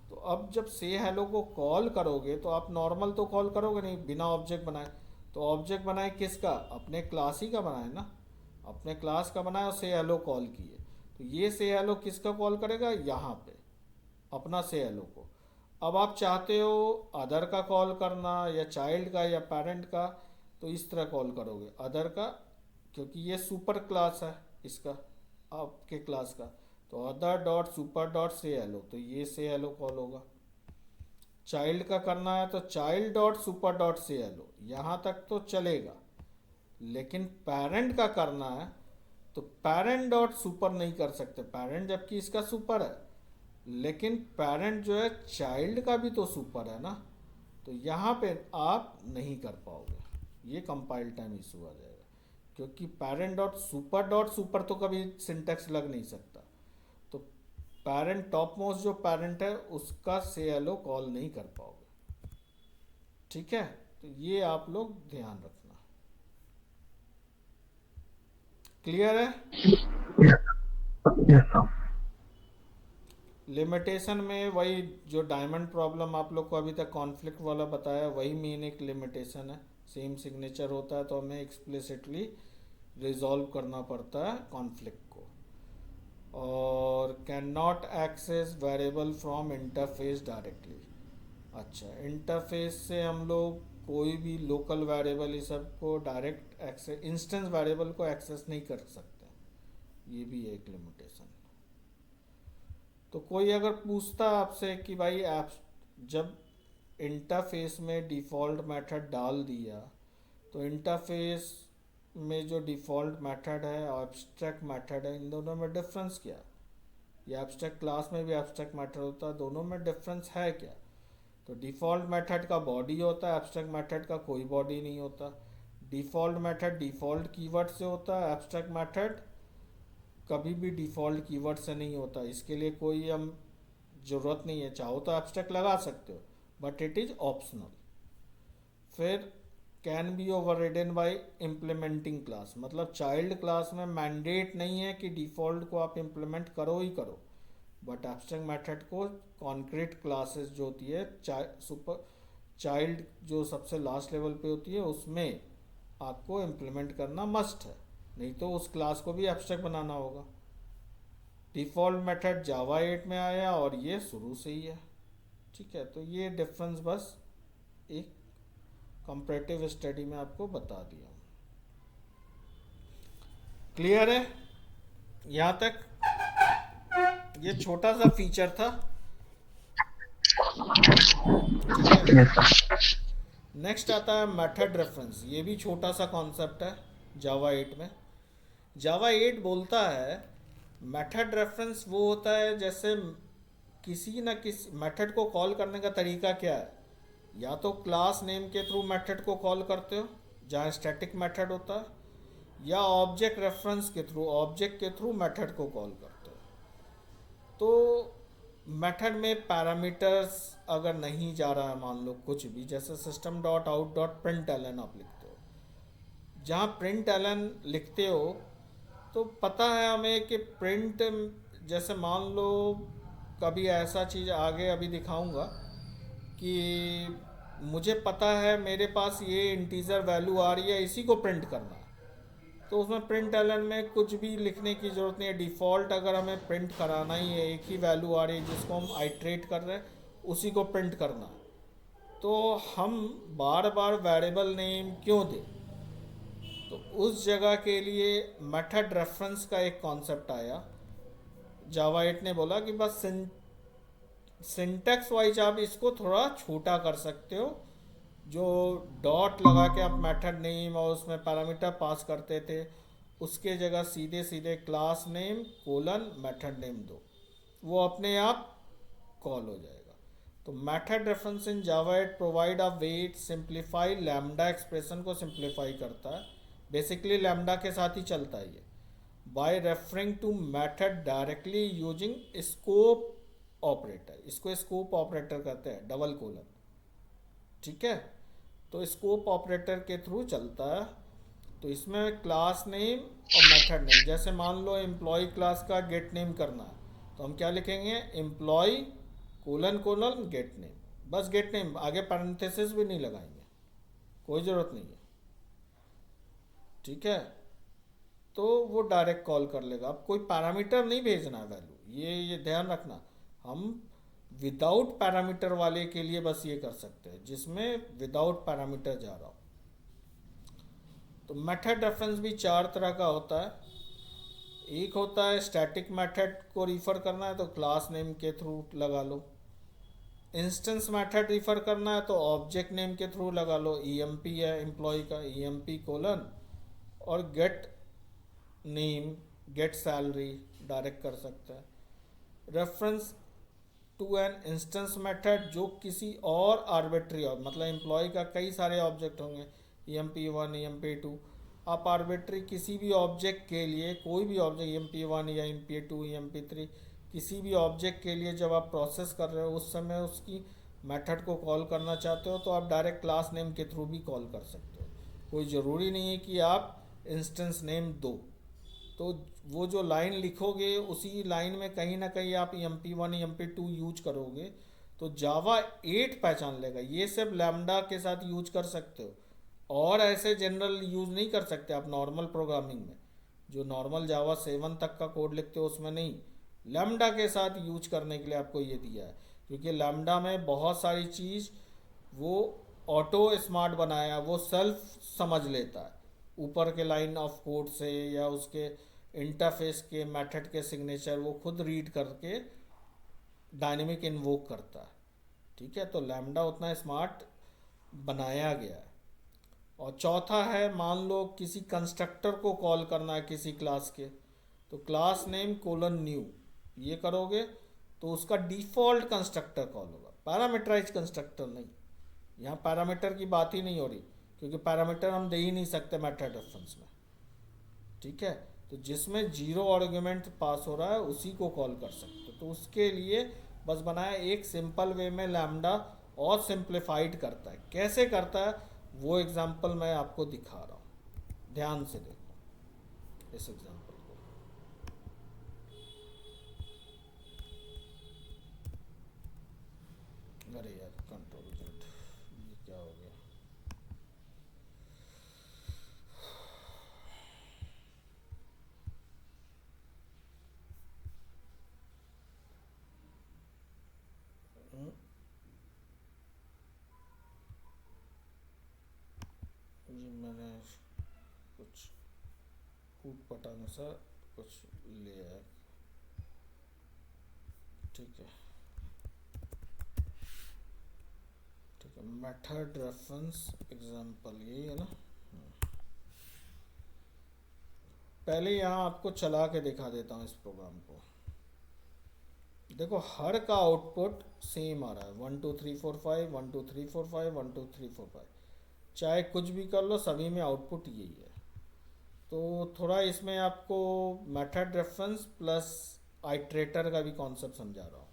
तो अब जब से हेलो को कॉल करोगे तो आप नॉर्मल तो कॉल करोगे नहीं बिना ऑब्जेक्ट बनाए। तो ऑब्जेक्ट बनाए किसका? अपने क्लास ही का बनाए ना, अपने क्लास का बनाए और से हेलो कॉल किए। तो ये से हेलो किसका कॉल करेगा? यहाँ पे अपना से हेलो को। अब आप चाहते हो अदर का कॉल करना या चाइल्ड का या पेरेंट का, तो इस तरह कॉल करोगे अदर का, क्योंकि ये सुपर क्लास है इसका, आपके क्लास का। तो अदर डॉट सुपर डॉट से हेलो, तो ये से हेलो कॉल होगा। चाइल्ड का करना है तो चाइल्ड डॉट सुपर डॉट से हेलो, यहाँ तक तो चलेगा। लेकिन पेरेंट का करना है तो पेरेंट डॉट सुपर नहीं कर सकते, पेरेंट जबकि इसका सुपर है, लेकिन पेरेंट जो है चाइल्ड का भी तो सुपर है ना, तो यहाँ पे आप नहीं कर पाओगे, ये कंपाइल टाइम इशू आ जाएगा, क्योंकि पेरेंट डॉट सुपर तो कभी सिंटेक्स लग नहीं सकता। तो पेरेंट टॉप मोस्ट जो पेरेंट है उसका से हेलो कॉल नहीं कर पाओगे। ठीक है, तो ये आप लोग ध्यान रखना। क्लियर है? Yes, sir. लिमिटेशन में वही जो डायमंड प्रॉब्लम आप लोग को अभी तक कॉन्फ्लिक्ट वाला बताया, वही मेन एक लिमिटेशन है। सेम सिग्नेचर होता है तो हमें एक्सप्लिसिटली रिजॉल्व करना पड़ता है कॉन्फ्लिक्ट को। और can not access variable from interface directly. अच्छा, इंटरफेस से हम लोग कोई भी लोकल वेरिएबल इस सब को डायरेक्ट एक्सेस, इंस्टेंस वेरिएबल को एक्सेस नहीं कर सकते, ये भी एक लिमिटेशन। तो कोई अगर पूछता है आपसे कि भाई आप जब इंटरफेस में डिफ़ॉल्ट मेथड डाल दिया तो इंटरफेस में जो डिफ़ॉल्ट मेथड है और एब्स्ट्रैक्ट मेथड है, इन दोनों में डिफरेंस क्या? या एब्स्ट्रैक्ट क्लास में भी एब्स्ट्रैक्ट मेथड होता है, दोनों में डिफरेंस है क्या? तो डिफ़ॉल्ट मेथड का बॉडी होता है, एब्स्ट्रैक्ट मेथड का कोई बॉडी नहीं होता। डिफ़ॉल्ट मेथड डिफ़ॉल्ट कीवर्ड से होता है, एब्स्ट्रैक्ट मेथड कभी भी डिफ़ॉल्ट कीवर्ड से नहीं होता। इसके लिए कोई हम ज़रूरत नहीं है, चाहो तो एब्स्ट्रैक्ट लगा सकते हो, बट इट इज़ ऑप्शनल। फिर can be overridden by implementing class, मतलब चाइल्ड क्लास में मैंडेट नहीं है कि डिफ़ॉल्ट को आप इम्प्लीमेंट करो ही करो, बट एब्स्ट्रैक्ट मेथड को कॉन्क्रीट क्लासेस जो होती है सुपर चाइल्ड जो सबसे लास्ट लेवल पे होती है उसमें आपको इम्प्लीमेंट करना मस्ट है, नहीं तो उस क्लास को भी एब्स्ट्रैक्ट बनाना होगा। डिफ़ॉल्ट मेथड जावा 8 में आया और ये शुरू से ही है। ठीक है, तो ये डिफरेंस बस एक कंपैरेटिव स्टडी में आपको बता दिया। क्लियर है यहाँ तक? ये छोटा सा फीचर था। ठीक है, Yes, sir. नेक्स्ट आता है मेथड रेफरेंस। ये भी छोटा सा कॉन्सेप्ट है जावा 8 में। जावा 8 बोलता है मेथड रेफरेंस वो होता है जैसे किसी ना किसी मेथड को कॉल करने का तरीका क्या है, या तो क्लास नेम के थ्रू मेथड को कॉल करते हो जहाँ स्टैटिक मेथड होता है, या ऑब्जेक्ट रेफरेंस के थ्रू ऑब्जेक्ट के थ्रू मेथड को कॉल करते हो। तो मेथड में पैरामीटर्स अगर नहीं जा रहा है, मान लो कुछ भी, जैसे system dot out dot print L N आप लिखते हो, जहाँ प्रिंट एलन लिखते हो तो पता है हमें कि प्रिंट, जैसे मान लो कभी ऐसा चीज़ आगे अभी दिखाऊंगा कि मुझे पता है मेरे पास ये इंटीजर वैल्यू आ रही है, इसी को प्रिंट करना है, तो उसमें प्रिंट एलन में कुछ भी लिखने की ज़रूरत नहीं है। डिफ़ॉल्ट अगर हमें प्रिंट कराना ही है, एक ही वैल्यू आ रही है जिसको हम आइट्रेट कर रहे हैं, उसी को प्रिंट करना है, तो हम बार बार वेरिएबल नेम क्यों दें? तो उस जगह के लिए मेथड रेफरेंस का एक कॉन्सेप्ट आया। जावा 8 ने बोला कि बस सिंटेक्स वाइज आप इसको थोड़ा छोटा कर सकते हो। जो डॉट लगा के आप मेथड नेम और उसमें पैरामीटर पास करते थे, उसके जगह सीधे सीधे class name colon method name दो, वो अपने आप कॉल हो जाएगा। तो method reference in Java 8 provide a wait simplify lambda expression को सिंप्लीफाई करता है, बेसिकली लैम्डा के साथ ही चलता है ये, by referring to method directly using scope operator. इसको स्कोप ऑपरेटर कहते हैं, डबल कोलन। ठीक है, तो स्कोप ऑपरेटर के थ्रू चलता है। तो इसमें क्लास नेम और मेथड नेम, जैसे मान लो एम्प्लॉय क्लास का गेट नेम करना है, तो हम क्या लिखेंगे, employ colon colon get name, बस गेट नेम, आगे पैरेंथेसिस भी नहीं लगाएंगे, कोई ज़रूरत नहीं है। ठीक है, तो वो डायरेक्ट कॉल कर लेगा, अब कोई पैरामीटर नहीं भेजना है वैल्यू, ये ध्यान रखना। हम विदाउट पैरामीटर वाले के लिए बस ये कर सकते हैं जिसमें विदाउट पैरामीटर जा रहा हो। तो मेथड रेफरेंस भी चार तरह का होता है। एक होता है स्टैटिक मेथड को रिफ़र करना है तो क्लास नेम के थ्रू लगा लो। इंस्टेंस मेथड रिफ़र करना है तो ऑब्जेक्ट नेम के थ्रू लगा लो, ईएमपी है एम्प्लॉय का, ईएमपी कोलन, और get name get salary direct कर सकता है। Reference to an instance method जो किसी और आर्बिट्री, और मतलब एम्प्लॉय का कई सारे ऑब्जेक्ट होंगे, EMP1 EMP2, आप आर्बिट्री किसी भी ऑब्जेक्ट के लिए, कोई भी ऑब्जेक्ट EMP1 या EMP2 EMP3 किसी भी ऑब्जेक्ट के लिए जब आप प्रोसेस कर रहे हो उस समय उसकी मेथड को कॉल करना चाहते हो तो आप डायरेक्ट क्लास नेम के थ्रू भी कॉल कर सकते हो, कोई ज़रूरी नहीं है कि आप इंस्टेंस नेम दो। तो वो जो लाइन लिखोगे उसी लाइन में कहीं ना कहीं आप EMP1 EMP2 यूज करोगे तो जावा 8 पहचान लेगा। ये सब लैम्डा के साथ यूज कर सकते हो, और ऐसे जनरल यूज नहीं कर सकते आप नॉर्मल प्रोग्रामिंग में, जो नॉर्मल जावा 7 तक का कोड लिखते हो उसमें नहीं, लैम्डा के साथ यूज करने के लिए आपको ये दिया है, क्योंकि लैम्डा में बहुत सारी चीज़ वो ऑटो स्मार्ट बनाया, वो सेल्फ समझ लेता है, ऊपर के लाइन ऑफ कोड से या उसके इंटरफेस के मेथड के सिग्नेचर वो खुद रीड करके डायनेमिक इन्वोक करता है। ठीक है, तो लैम्डा उतना स्मार्ट बनाया गया है। और चौथा है, मान लो किसी कंस्ट्रक्टर को कॉल करना है किसी क्लास के, तो क्लास नेम कोलन न्यू ये करोगे तो उसका डिफ़ॉल्ट कंस्ट्रक्टर कॉल होगा, पैरामीटराइज कंस्ट्रक्टर नहीं। यहाँ पैरामीटर की बात ही नहीं हो रही, क्योंकि पैरामीटर हम दे ही नहीं सकते मेथड रेफरेंस में। ठीक है, तो जिसमें 0 आर्गुमेंट पास हो रहा है उसी को कॉल कर सकते हो। तो उसके लिए बस बनाया एक सिंपल वे में लैम्डा, और सिंप्लीफाइड करता है। कैसे करता है, वो एग्जांपल मैं आपको दिखा रहा हूँ, ध्यान से देखो इस एग्जांपल को। अरे यार कंट्रोल जेड, ये क्या हो गया? ये मैंने कुछ कूट पटांग सा कुछ लिया है, ठीक है ठीक है। मेथड रेफरेंस एग्जांपल यही है ना। पहले यहाँ आपको चला के दिखा देता हूँ इस प्रोग्राम को। देखो हर का आउटपुट सेम आ रहा है, 1 2 3 4 5 1 2 3 4 5 1 2 3 4 5, चाहे कुछ भी कर लो सभी में आउटपुट यही है। तो थोड़ा इसमें आपको मेथड रेफरेंस प्लस आइट्रेटर का भी कॉन्सेप्ट समझा रहा हूँ।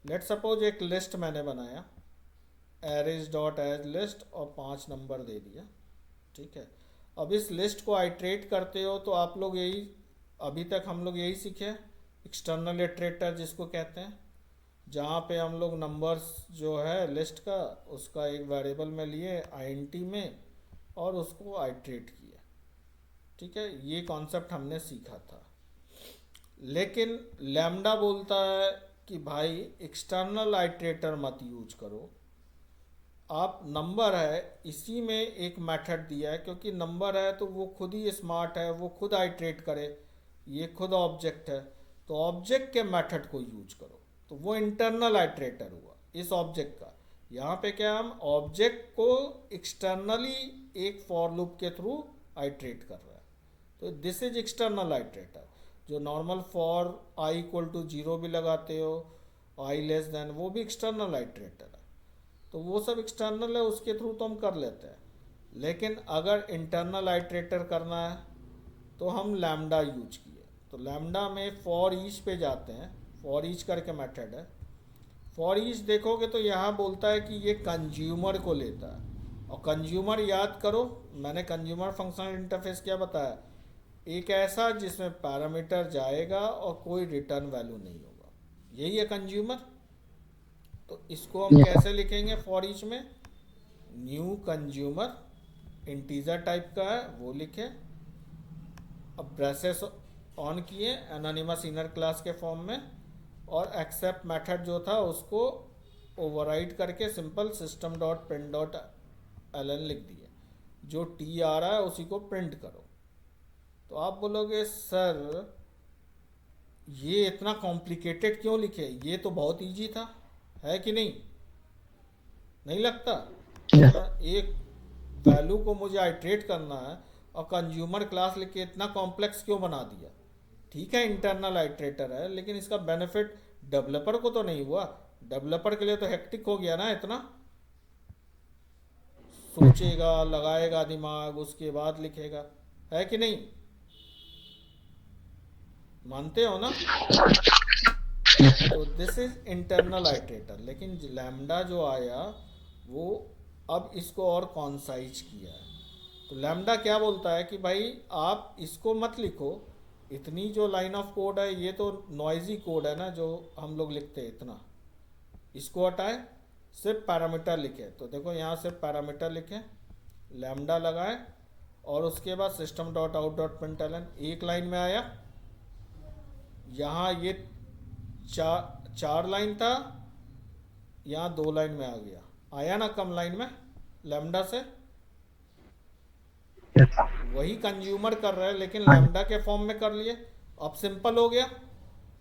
लेट सपोज एक लिस्ट मैंने बनाया, एरेज डॉट एज लिस्ट, और 5 नंबर दे दिया, ठीक है। अब इस लिस्ट को आइट्रेट करते हो तो आप लोग यही, अभी तक हम लोग यही सीखे, एक्सटर्नल इटरेटर जिसको कहते हैं, जहाँ पे हम लोग नंबर्स जो है लिस्ट का उसका एक वेरिएबल में लिए आईएनटी में और उसको आइट्रेट किया, ठीक है। ये कॉन्सेप्ट हमने सीखा था। लेकिन लैम्डा बोलता है कि भाई एक्सटर्नल आइट्रेटर मत यूज करो, आप नंबर है इसी में एक मेथड दिया है, क्योंकि नंबर है तो वो खुद ही स्मार्ट है, वो खुद आइट्रेट करे, ये खुद ऑब्जेक्ट है, तो ऑब्जेक्ट के मेथड को यूज करो, तो वो इंटरनल आइट्रेटर हुआ इस ऑब्जेक्ट का। यहाँ पे क्या, हम ऑब्जेक्ट को एक्सटर्नली एक फॉर लूप के थ्रू आइट्रेट कर रहा है, तो दिस इज एक्सटर्नल आइट्रेटर। जो normal for I equal to 0 भी लगाते हो, आई लेस देन, वो भी एक्सटर्नल आइट्रेटर है। तो वो सब एक्सटर्नल है, उसके थ्रू तो हम कर लेते हैं। लेकिन अगर इंटरनल आइट्रेटर करना है तो हम लैम्डा यूज किए। तो लैम्डा में फॉर ईच पे जाते हैं, फॉर ईच करके मेथड है। फॉर ईच देखोगे तो यहाँ बोलता है कि ये कंज्यूमर को लेता है, और कंज्यूमर याद करो, मैंने कंज्यूमर फंक्शनल इंटरफेस क्या बताया, एक ऐसा जिसमें पैरामीटर जाएगा और कोई रिटर्न वैल्यू नहीं होगा, यही है कंज्यूमर। तो इसको हम Yes, sir. कैसे लिखेंगे फॉर ईच में, न्यू कंज्यूमर, इंटीजर टाइप का है वो लिखे। अब ब्रेसेस ऑन किए एनोनिमस इनर क्लास के फॉर्म में, और एक्सेप्ट मेथड जो था उसको ओवरराइड करके simple system dot print dot L N लिख दिए, जो टी आ रहा है उसी को प्रिंट करो। तो आप बोलोगे सर ये इतना कॉम्प्लिकेटेड क्यों लिखे, ये तो बहुत इजी था, है कि नहीं, नहीं लगता? Yes, एक वैल्यू को मुझे आइट्रेट करना है और कंज्यूमर क्लास लिख के इतना कॉम्प्लेक्स क्यों बना दिया? ठीक है इंटरनल आइट्रेटर है, लेकिन इसका बेनिफिट डेवलपर को तो नहीं हुआ, डेवलपर के लिए तो हेक्टिक हो गया ना, इतना सोचेगा, लगाएगा दिमाग, उसके बाद लिखेगा, है कि नहीं, मानते हो ना? yes, sir. तो दिस इज इंटरनल आइट्रेटर। लेकिन लैम्डा जो आया वो अब इसको और कॉन्साइज किया है। तो लैम्डा क्या बोलता है कि भाई आप इसको मत लिखो, इतनी जो लाइन ऑफ कोड है ये तो नॉइजी कोड है ना जो हम लोग लिखते हैं, इतना इसको हटाए, सिर्फ पैरामीटर लिखे। तो देखो यहाँ सिर्फ पैरामीटर लिखे, लैम्डा लगाए, और उसके बाद system dot out dot println एक लाइन में आया। यहाँ ये चार लाइन था, यहाँ 2 लाइन में आ गया, आया ना कम लाइन में लैम्डा से। Yes, sir. वही कंज्यूमर कर रहे हैं लेकिन हाँ जी. लैम्डा के फॉर्म में कर लिए, अब सिंपल हो गया।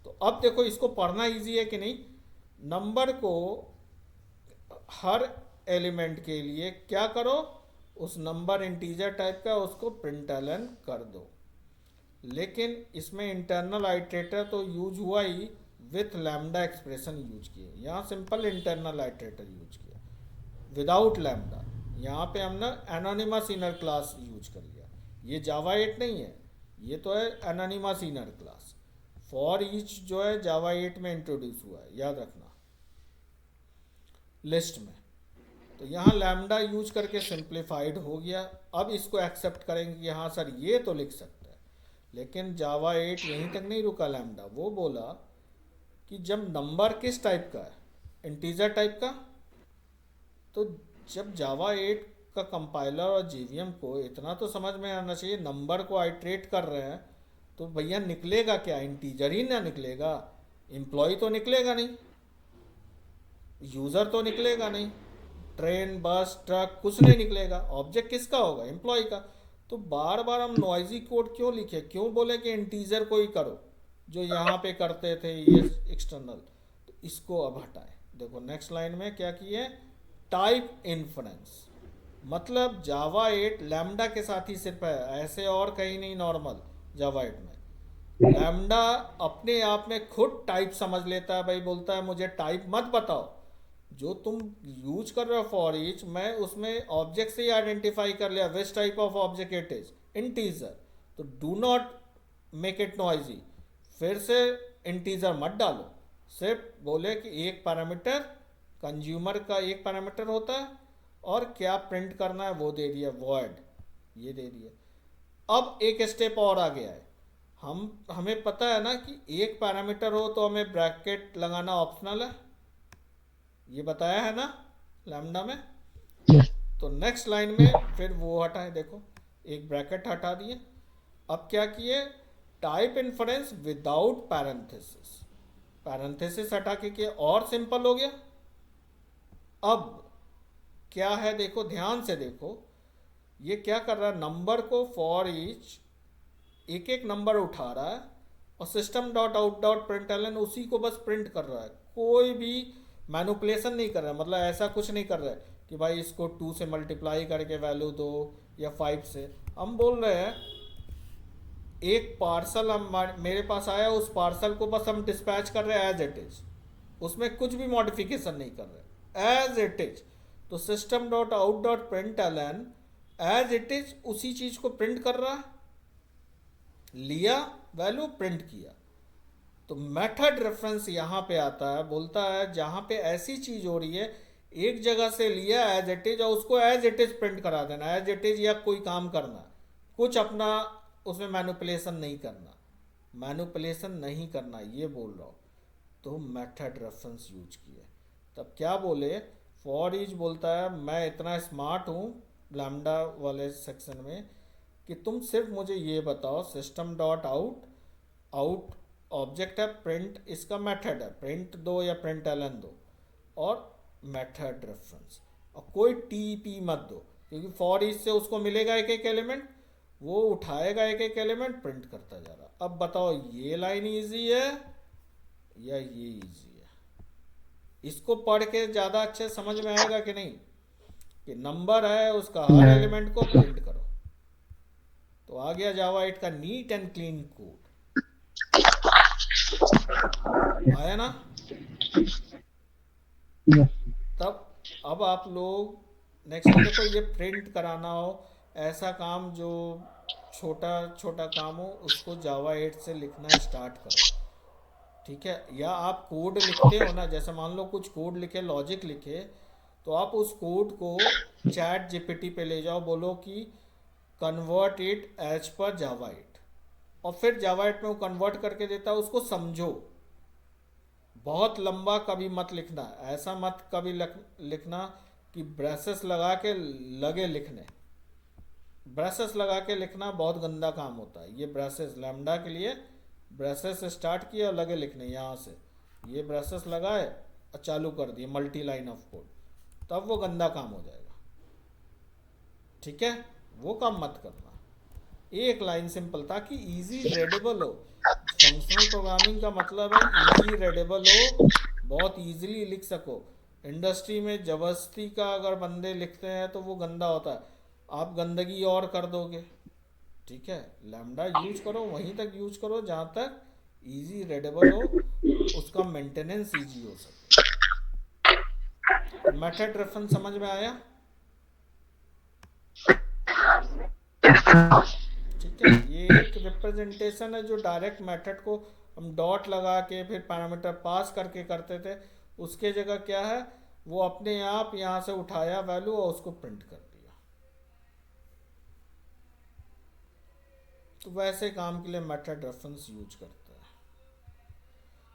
तो अब देखो इसको पढ़ना इजी है कि नहीं, नंबर को हर एलिमेंट के लिए क्या करो, उस नंबर इंटीजर टाइप का उसको प्रिंटलन कर दो। लेकिन इसमें इंटरनल आइट्रेटर तो यूज हुआ ही, विथ लैम्डा एक्सप्रेशन यूज किए। यहाँ सिंपल इंटरनल आइट्रेटर यूज किया विदाउट लैम्डा। यहाँ पे हमने एनोनिमस इनर क्लास यूज कर लिया, ये जावा 8 नहीं है, ये तो है anonymous inner class. For each जो है जावा 8 में इंट्रोड्यूस हुआ है, याद रखना, लिस्ट में। तो यहाँ लैम्डा यूज करके सिंप्लीफाइड हो गया। अब इसको एक्सेप्ट करेंगे कि हाँ सर ये तो लिख सकते हैं। लेकिन जावा 8 यहीं तक नहीं रुका लैम्डा, वो बोला कि जब नंबर किस टाइप का है, इंटीजर टाइप का, तो जब जावा 8 का कंपाइलर और जेवीएम को इतना तो समझ में आना चाहिए, नंबर को आइट्रेट कर रहे हैं तो भैया निकलेगा क्या, इंटीजर ही ना निकलेगा, एम्प्लॉय तो निकलेगा नहीं, यूज़र तो निकलेगा नहीं, ट्रेन बस ट्रक कुछ नहीं निकलेगा, ऑब्जेक्ट किसका होगा, एम्प्लॉय का। तो बार बार हम नॉइजी कोड क्यों लिखे, क्यों बोले कि इंटीजर को ही करो जो यहाँ पे करते थे ये एक्सटर्नल। तो इसको अब हटाए। देखो नेक्स्ट लाइन में क्या किए, टाइप इन्फ्रेंस, मतलब जावा 8 लैम्डा के साथ ही सिर्फ है, ऐसे और कहीं नहीं। नॉर्मल जावा 8 में लैम्डा अपने आप में खुद टाइप समझ लेता है, भाई बोलता है मुझे टाइप मत बताओ, जो तुम यूज कर रहे हो फॉर ईच, मैं उसमें ऑब्जेक्ट से ही आइडेंटिफाई कर लिया which type of object it is, integer, तो do not make it noisy, फिर से इंटीजर मत डालो, सिर्फ बोले कि एक पैरामीटर, कंज्यूमर का एक पैरामीटर होता है और क्या प्रिंट करना है वो दे दिया, वॉइड ये दे दिया। अब एक स्टेप और आ गया है, हमें पता है ना कि एक पैरामीटर हो तो हमें ब्रैकेट लगाना ऑप्शनल है, ये बताया है ना लैम्डा में। yes, तो नेक्स्ट लाइन में फिर वो हटाए, देखो एक ब्रैकेट हटा दिए। अब क्या किए, type inference without parenthesis, parenthesis हटा के किया और सिंपल हो गया। अब क्या है देखो, ध्यान से देखो, ये क्या कर रहा है, नंबर को फॉर ईच एक एक नंबर उठा रहा है और system dot out dot println उसी को बस प्रिंट कर रहा है, कोई भी मैनुपुलेशन नहीं कर रहा है। मतलब ऐसा कुछ नहीं कर रहा है कि भाई इसको 2 से मल्टीप्लाई करके वैल्यू दो या 5 से। हम बोल रहे हैं एक पार्सल हम मेरे पास आया, उस पार्सल को बस हम डिस्पैच कर रहे हैं एज इट इज, उसमें कुछ भी मॉडिफिकेशन नहीं कर रहे, एज इट इज। तो system dot out dot print L N as it is उसी चीज को प्रिंट कर रहा है, लिया वैल्यू प्रिंट किया। तो मेथड रेफरेंस यहाँ पे आता है, बोलता है जहाँ पे ऐसी चीज हो रही है एक जगह से लिया एज इट इज और उसको एज इट इज प्रिंट करा देना, एज इट इज, या कोई काम करना, कुछ अपना उसमें मैनुपुलेशन नहीं करना, मैनुपुलेशन नहीं करना ये बोल रहा हूँ। तो मेथड रेफरेंस यूज किए। तब क्या बोले, फॉर ईच बोलता है मैं इतना स्मार्ट हूँ लैम्डा वाले सेक्शन में कि तुम सिर्फ मुझे ये बताओ system dot out, out object है, प्रिंट इसका मेथड है, प्रिंट दो या प्रिंट एलन दो, और मेथड रेफरेंस, और कोई टीपी मत दो, क्योंकि फॉर ईच से उसको मिलेगा एक एक एलिमेंट, वो उठाएगा एक एक एलिमेंट प्रिंट करता जा रहा। अब बताओ ये लाइन इजी है या ये इजी है, इसको पढ़ के ज़्यादा अच्छे समझ में आएगा कि नहीं, कि नंबर है उसका हर एलिमेंट को प्रिंट करो। तो आ गया जावा 8 का नीट एंड क्लीन कोड, आया ना। yes, तब अब आप लोग नेक्स्ट देखो, ये प्रिंट कराना हो ऐसा काम जो छोटा छोटा काम हो, उसको जावा 8 से लिखना स्टार्ट करो, ठीक है। या आप कोड लिखते हो ना, जैसे मान लो कुछ कोड लिखे, लॉजिक लिखे, तो आप उस कोड को चैट जीपीटी पे ले जाओ, बोलो कि कन्वर्ट इट एज पर जावा 8, और फिर जावा 8 में वो कन्वर्ट करके देता है, उसको समझो। बहुत लंबा कभी मत लिखना, ऐसा मत कभी लिखना कि ब्रेसेस लगा के लगे लिखने, ब्रेसेस लगा के लिखना बहुत गंदा काम होता है। ये ब्रेसेस लैम्डा के लिए ब्रेसेस स्टार्ट किया और लगे लिखने, यहाँ से ये ब्रेसेस लगाए और चालू कर दिए मल्टी लाइन ऑफ कोड, तब वो गंदा काम हो जाएगा, ठीक है। वो काम मत करना, एक लाइन सिंपल, ताकि इजी रीडेबल हो। फंक्शनल प्रोग्रामिंग का मतलब है इजी रीडेबल हो, बहुत इजीली लिख सको। इंडस्ट्री में जबरदस्ती का अगर बंदे लिखते हैं तो वो गंदा होता है, आप गंदगी और कर दोगे, ठीक है। लैम्डा यूज करो वहीं तक यूज करो जहाँ तक इजी रीडेबल हो, उसका मेंटेनेंस इजी हो सके। मेथड रेफरेंस समझ में आया, ठीक है। ये एक रिप्रेजेंटेशन है जो डायरेक्ट मेथड को हम डॉट लगा के फिर पैरामीटर पास करके करते थे, उसके जगह क्या है, वो अपने आप यहाँ से उठाया वैल्यू और उसको प्रिंट कर दिया। तो वैसे काम के लिए मेथड रेफरेंस यूज करता है।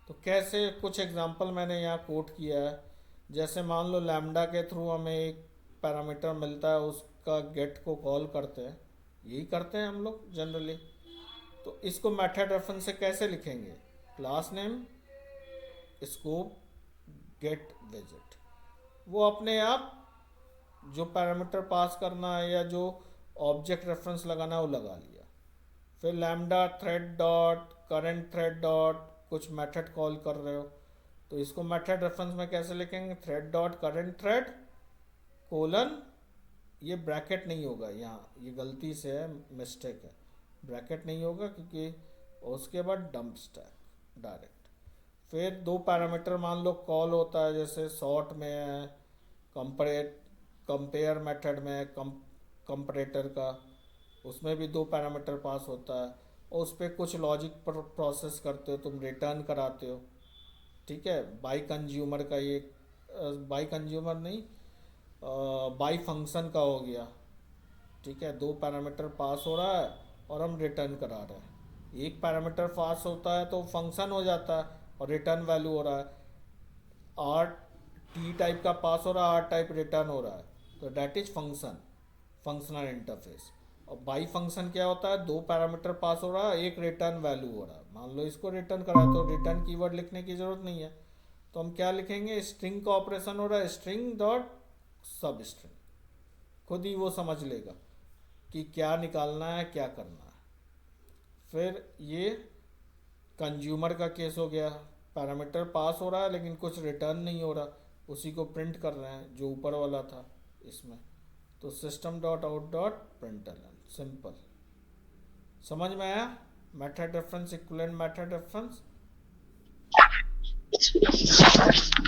तो कैसे, कुछ एग्जांपल मैंने यहाँ कोट किया है। जैसे मान लो लैम्डा के थ्रू हमें एक पैरामीटर मिलता है, उसका गेट को कॉल करते हैं, यही करते हैं हम लोग जनरली। तो इसको मेथड रेफरेंस से कैसे लिखेंगे? Class name scope get visit, वो अपने आप जो पैरामीटर पास करना है या जो ऑब्जेक्ट रेफरेंस लगाना है वो लगा लिया। फिर lambda thread dot current thread dot कुछ मेथड कॉल कर रहे हो, तो इसको मेथड रेफरेंस में कैसे लिखेंगे? Thread dot current thread colon, ये ब्रैकेट नहीं होगा यहाँ, ये गलती से है, मिस्टेक है, ब्रैकेट नहीं होगा क्योंकि उसके बाद डंप स्टैक डायरेक्ट। फिर दो पैरामीटर मान लो कॉल होता है, जैसे सॉर्ट में है, कंपेयर मेथड में कंपरेटर का, उसमें भी दो पैरामीटर पास होता है और उस पर कुछ लॉजिक प्रोसेस करते हो, तुम रिटर्न कराते हो। ठीक है, बाई कंज्यूमर का ये, बाई कंज्यूमर नहीं, बाई फंक्शन का हो गया। ठीक है, दो पैरामीटर पास हो रहा है और हम रिटर्न करा रहे हैं। एक पैरामीटर पास होता है तो फंक्शन हो जाता है और रिटर्न वैल्यू हो रहा है। आर टी टाइप का पास हो रहा है, आर टाइप रिटर्न हो रहा है, तो that is function, functional interface. और बाई फंक्शन क्या होता है? दो पैरामीटर पास हो रहा है, एक रिटर्न वैल्यू हो रहा है। मान लो इसको रिटर्न करा तो रिटर्न कीवर्ड लिखने की जरूरत नहीं है, तो हम क्या लिखेंगे? स्ट्रिंग का ऑपरेशन हो रहा है, स्ट्रिंग डॉट सब स्ट्रिंग, खुद ही वो समझ लेगा कि क्या निकालना है, क्या करना है। फिर ये कंज्यूमर का केस हो गया, पैरामीटर पास हो रहा है लेकिन कुछ रिटर्न नहीं हो रहा, उसी को प्रिंट कर रहे हैं जो ऊपर वाला था इसमें। तो system dot out dot println, simple. समझ में आया? Method reference, equivalent method reference.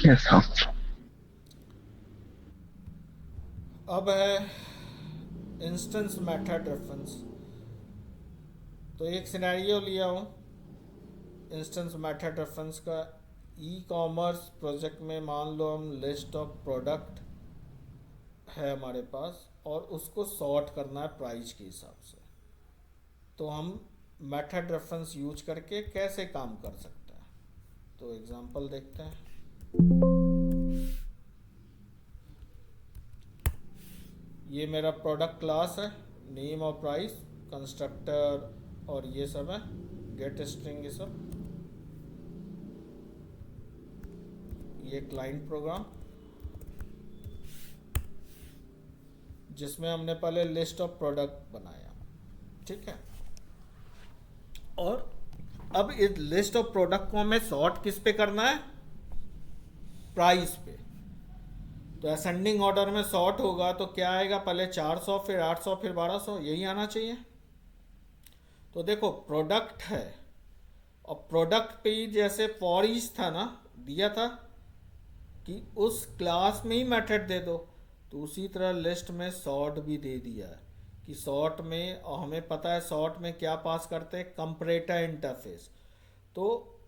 Yes, sir. अब है इंस्टेंस मेथड रेफरेंस। तो एक सिनेरियो लिया हूँ इंस्टेंस मेथड रेफरेंस का। ई कॉमर्स प्रोजेक्ट में मान लो हम लिस्ट ऑफ प्रोडक्ट है हमारे पास और उसको सॉर्ट करना है प्राइस के हिसाब से। तो हम मेथड रेफरेंस यूज करके कैसे काम कर सकते हैं? तो एग्जांपल देखते हैं। ये मेरा प्रोडक्ट क्लास है, नेम और प्राइस, कंस्ट्रक्टर और ये सब है, गेट स्ट्रिंग, ये सब। ये क्लाइंट प्रोग्राम जिसमें हमने पहले लिस्ट ऑफ प्रोडक्ट बनाया। ठीक है, और अब इस लिस्ट ऑफ प्रोडक्ट को हमें सॉर्ट किस पे करना है? प्राइस पे। तो असेंडिंग ऑर्डर में सॉर्ट होगा तो क्या आएगा? पहले 400, फिर 800, फिर 1200, यही आना चाहिए। तो देखो प्रोडक्ट है और प्रोडक्ट पे ही जैसे फॉर ईच था ना, दिया था कि उस क्लास में ही मेथड दे दो, तो उसी तरह लिस्ट में सॉर्ट भी दे दिया है कि सॉर्ट में, और हमें पता है सॉर्ट में क्या पास करते हैं? Comparator interface. तो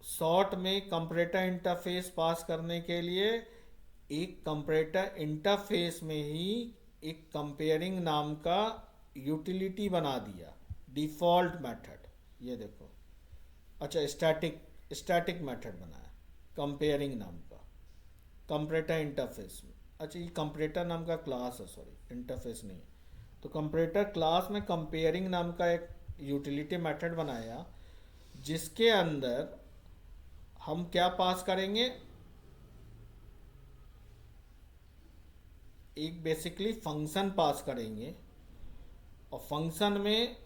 सॉर्ट में कंपैरेटर इंटरफेस पास करने के लिए एक कंपैरेटर इंटरफेस में ही एक कंपेयरिंग नाम का यूटिलिटी बना दिया, डिफ़ॉल्ट मेथड। ये देखो, अच्छा स्टैटिक मेथड बनाया कंपेयरिंग नाम का कंपैरेटर इंटरफेस में। अच्छा, ये कंपैरेटर नाम का क्लास है, सॉरी इंटरफेस नहीं है। तो कंपैरेटर क्लास में कंपेयरिंग नाम का एक यूटिलिटी मेथड बनाया जिसके अंदर हम क्या पास करेंगे? एक बेसिकली फंक्शन पास करेंगे और फंक्शन में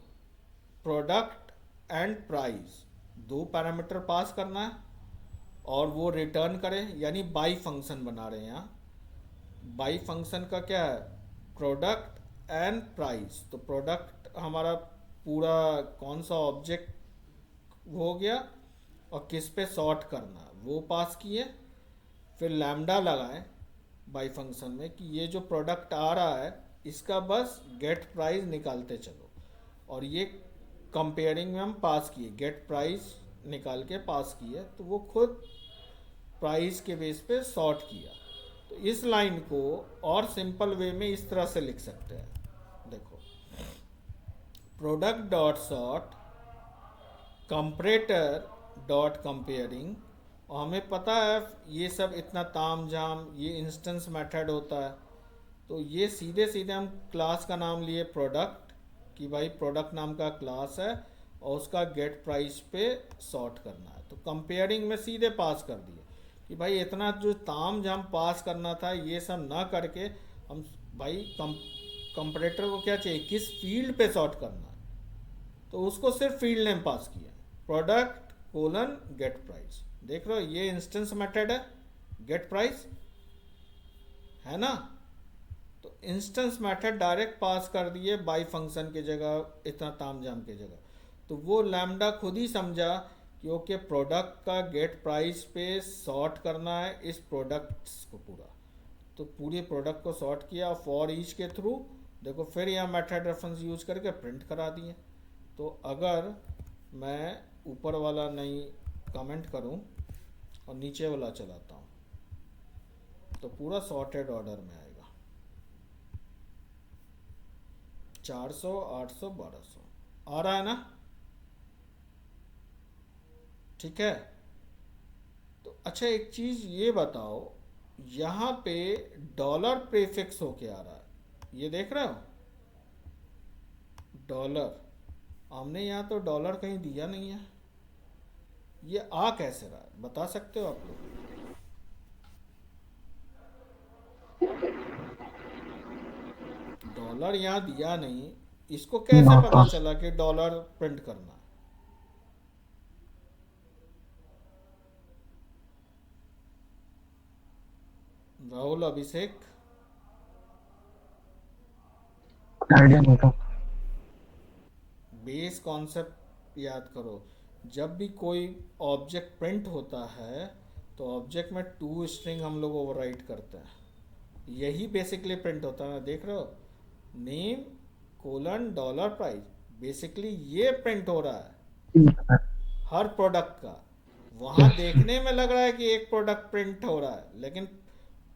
प्रोडक्ट एंड प्राइस दो पैरामीटर पास करना है और वो रिटर्न करें, यानी बाई फंक्शन बना रहे हैं यहाँ। बाई फंक्शन का क्या है? Product and price. तो प्रोडक्ट हमारा पूरा कौन सा ऑब्जेक्ट हो गया और किस पे सॉर्ट करना है वो पास किए। फिर लैम्डा लगाएं बाई फंक्शन में कि ये जो प्रोडक्ट आ रहा है इसका बस गेट प्राइस निकालते चलो, और ये कंपेयरिंग में हम पास किए, गेट प्राइस निकाल के पास किए, तो वो खुद प्राइस के बेस पे सॉर्ट किया। तो इस लाइन को और सिंपल वे में इस तरह से लिख सकते हैं, देखो, product dot sort comparator dot comparing, और हमें पता है ये सब इतना ताम झाम, ये इंस्टेंस मेथड होता है, तो ये सीधे सीधे हम क्लास का नाम लिए प्रोडक्ट, कि भाई प्रोडक्ट नाम का क्लास है और उसका गेट प्राइस पे सॉर्ट करना है। तो कंपेयरिंग में सीधे पास कर दिए कि भाई इतना जो ताम झाम पास करना था ये सब ना करके हम भाई कंपरेटर को क्या चाहिए, किस फील्ड पे सॉर्ट करना है, तो उसको सिर्फ फील्ड नेम पास किया, प्रोडक्ट कोलन गेट प्राइस। देख रहे हो ये इंस्टेंस मेथड है, गेट प्राइस है ना। तो इंस्टेंस मेथड डायरेक्ट पास कर दिए बाई फंक्शन की जगह, इतना तामझाम की जगह। तो वो लैम्डा खुद ही समझा कि ओके प्रोडक्ट का गेट प्राइस पे सॉर्ट करना है इस प्रोडक्ट्स को पूरा, तो पूरे प्रोडक्ट को सॉर्ट किया फॉर ईच के थ्रू। देखो फिर यहाँ मेथड रेफरेंस यूज करके प्रिंट करा दिए। तो अगर मैं ऊपर वाला नहीं कमेंट करूँ और नीचे वाला चलाता हूँ तो पूरा सॉर्टेड ऑर्डर में आएगा, 400 800 1200 आ रहा है ना, ठीक है। तो अच्छा एक चीज ये बताओ, यहाँ पे डॉलर प्रीफिक्स होके आ रहा है, ये देख रहे हो डॉलर, हमने यहाँ तो डॉलर कहीं दिया नहीं है, ये आ कैसे रहा है बता सकते हो आप लोग? डॉलर यहाँ दिया नहीं, इसको कैसे नॉट पता चला कि डॉलर प्रिंट करना है? राहुल, अभिषेक, आइडिया नहीं था। बेस कॉन्सेप्ट याद करो, जब भी कोई ऑब्जेक्ट प्रिंट होता है तो ऑब्जेक्ट में टू स्ट्रिंग हम लोग ओवरराइट करते हैं, यही बेसिकली प्रिंट होता है ना। देख रहे हो name colon dollar price, basically ये प्रिंट हो रहा है हर प्रोडक्ट का। वहाँ देखने में लग रहा है कि एक प्रोडक्ट प्रिंट हो रहा है, लेकिन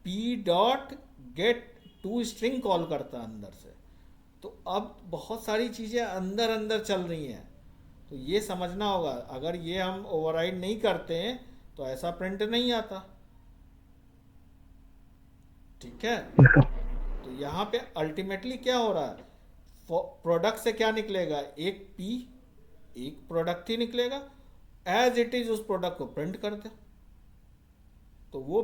P dot get to string call करता है अंदर से। तो अब बहुत सारी चीज़ें अंदर अंदर चल रही हैं, तो ये समझना होगा, अगर ये हम ओवरराइड नहीं करते हैं तो ऐसा प्रिंट नहीं आता, ठीक है। तो यहाँ पे अल्टीमेटली क्या हो रहा है, प्रोडक्ट से क्या निकलेगा, एक पी, एक प्रोडक्ट ही निकलेगा, एज इट इज उस प्रोडक्ट को प्रिंट कर दे। तो वो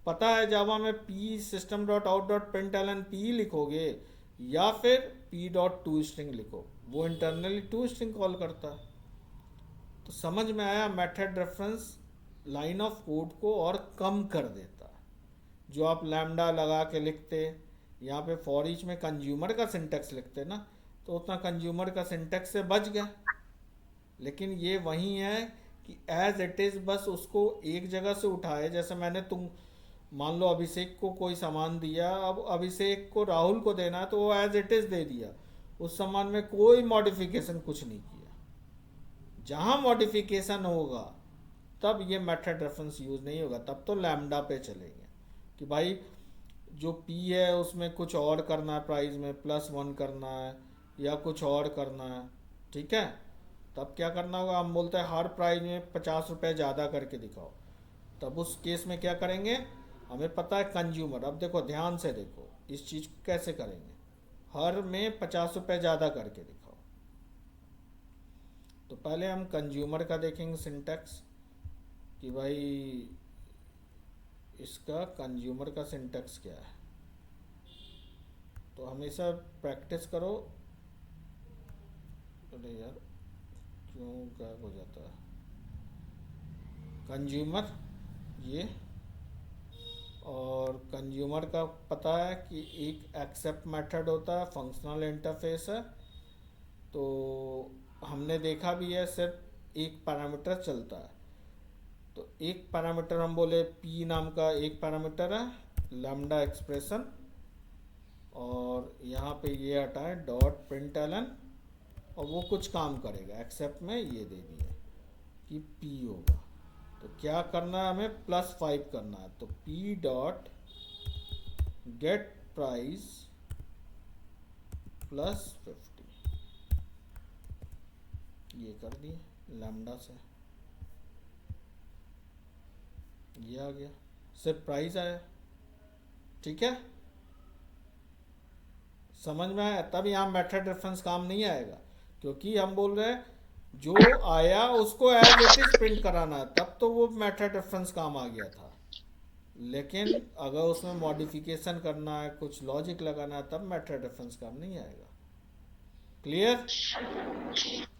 पता है जावा में P system dot out dot print L N P लिखोगे या फिर पी डॉट टू स्ट्रिंग लिखो, वो इंटरनली टू स्ट्रिंग कॉल करता है। तो समझ में आया, method reference line of code को और कम कर देता है। जो आप लैम्डा लगा के लिखते, यहाँ पे फॉर ईच में कंज्यूमर का सिंटेक्स लिखते ना, तो उतना कंज्यूमर का सिंटेक्स से बच गया। लेकिन ये वही है कि एज इट इज़ बस उसको एक जगह से उठाए, जैसे मैंने तुम मान लो अभिषेक को कोई सामान दिया, अब अभिषेक को राहुल को देना है तो वो एज इट इज़ दे दिया, उस सामान में कोई मॉडिफिकेशन कुछ नहीं किया। जहाँ मॉडिफिकेशन होगा तब ये मेथड रेफरेंस यूज़ नहीं होगा, तब तो लैम्डा पे चलेंगे कि भाई जो पी है उसमें कुछ और करना है, प्राइस में +1 करना है या कुछ और करना है, ठीक है। तब क्या करना होगा, हम बोलते हैं हर प्राइस में 50 रुपये ज़्यादा करके दिखाओ, तब उस केस में क्या करेंगे, हमें पता है कंज्यूमर, अब देखो ध्यान से देखो इस चीज़ को कैसे करेंगे, हर में 50 रुपये ज़्यादा करके दिखाओ। तो पहले हम कंज्यूमर का देखेंगे सिंटैक्स कि भाई इसका कंज्यूमर का सिंटैक्स क्या है। तो हमेशा प्रैक्टिस करो, अरे यार क्यों गायब हो जाता है, कंज्यूमर ये, और कंज्यूमर का पता है कि एक एक्सेप्ट मेथड होता है, फंक्शनल इंटरफेस है। तो हमने देखा भी है सिर्फ एक पैरामीटर चलता है, तो एक पैरामीटर हम बोले पी नाम का एक पैरामीटर है लैम्डा एक्सप्रेशन, और यहाँ पे ये हटाए डॉट प्रिंट एलन, और वो कुछ काम करेगा, एक्सेप्ट में ये दे दिया कि पी होगा। तो क्या करना है हमें, +5 करना है, तो P dot gate price plus 50, ये कर दिए लैम्डा से, ये आ गया, सिर्फ प्राइस आया। ठीक है, समझ में आया? तब यहाँ मेथड रेफरेंस काम नहीं आएगा, क्योंकि हम बोल रहे हैं जो आया उसको एज इट इज प्रिंट कराना है, तब तो वो मेथड रेफरेंस काम आ गया था। लेकिन अगर उसमें मॉडिफिकेशन करना है, कुछ लॉजिक लगाना है, तब मेथड रेफरेंस काम नहीं आएगा। क्लियर?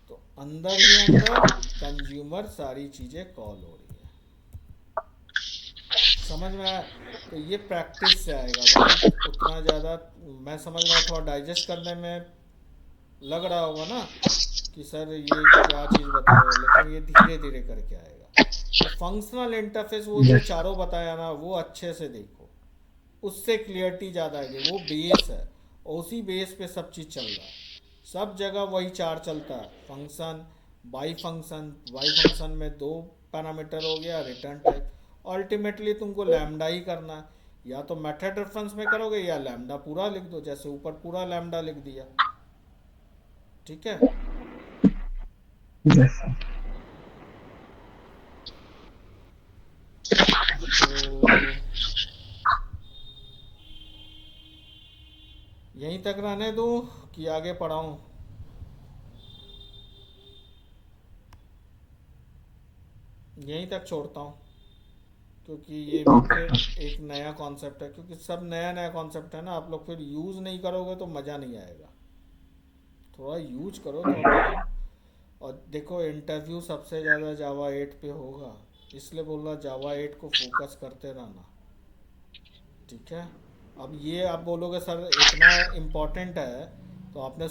तो अंदर ही अंदर कंज्यूमर सारी चीजें कॉल हो रही है। समझ में आया? तो ये प्रैक्टिस से आएगा भाई, उतना ज़्यादा मैं समझ रहा हूँ, थोड़ा डाइजेस्ट करने में लग रहा होगा ना कि सर ये क्या चीज़ बता रहे हो, लेकिन ये धीरे धीरे करके आएगा। तो फंक्शनल इंटरफेस वो जो यस चारों बताया ना, वो अच्छे से देखो, उससे क्लियरिटी ज़्यादा आएगी। वो बेस है और उसी बेस पे सब चीज़ चल रहा है, सब जगह वही चार चलता है। फंक्शन, बाई फंक्शन में दो पैरामीटर हो गया, रिटर्न टाइप। अल्टीमेटली तुमको लैम्डा ही करना है, या तो मेथड रेफरेंस में करोगे या लैम्डा पूरा लिख दो, जैसे ऊपर पूरा लैम्डा लिख दिया। ठीक है, यस तो यहीं तक रहने दूँ कि आगे पढ़ाऊँ? यहीं तक छोड़ता हूँ, क्योंकि ये भी ओके फिर एक नया कॉन्सेप्ट है, क्योंकि सब नया नया कॉन्सेप्ट है ना, आप लोग फिर यूज़ नहीं करोगे तो मज़ा नहीं आएगा। थोड़ा यूज करो, थोड़ा पढ़ो। और देखो, इंटरव्यू सबसे ज़्यादा जावा 8 पे होगा, इसलिए बोल रहा जावा 8 को फोकस करते रहना। ठीक है, अब ये आप बोलोगे सर इतना इम्पोर्टेंट है, तो आपने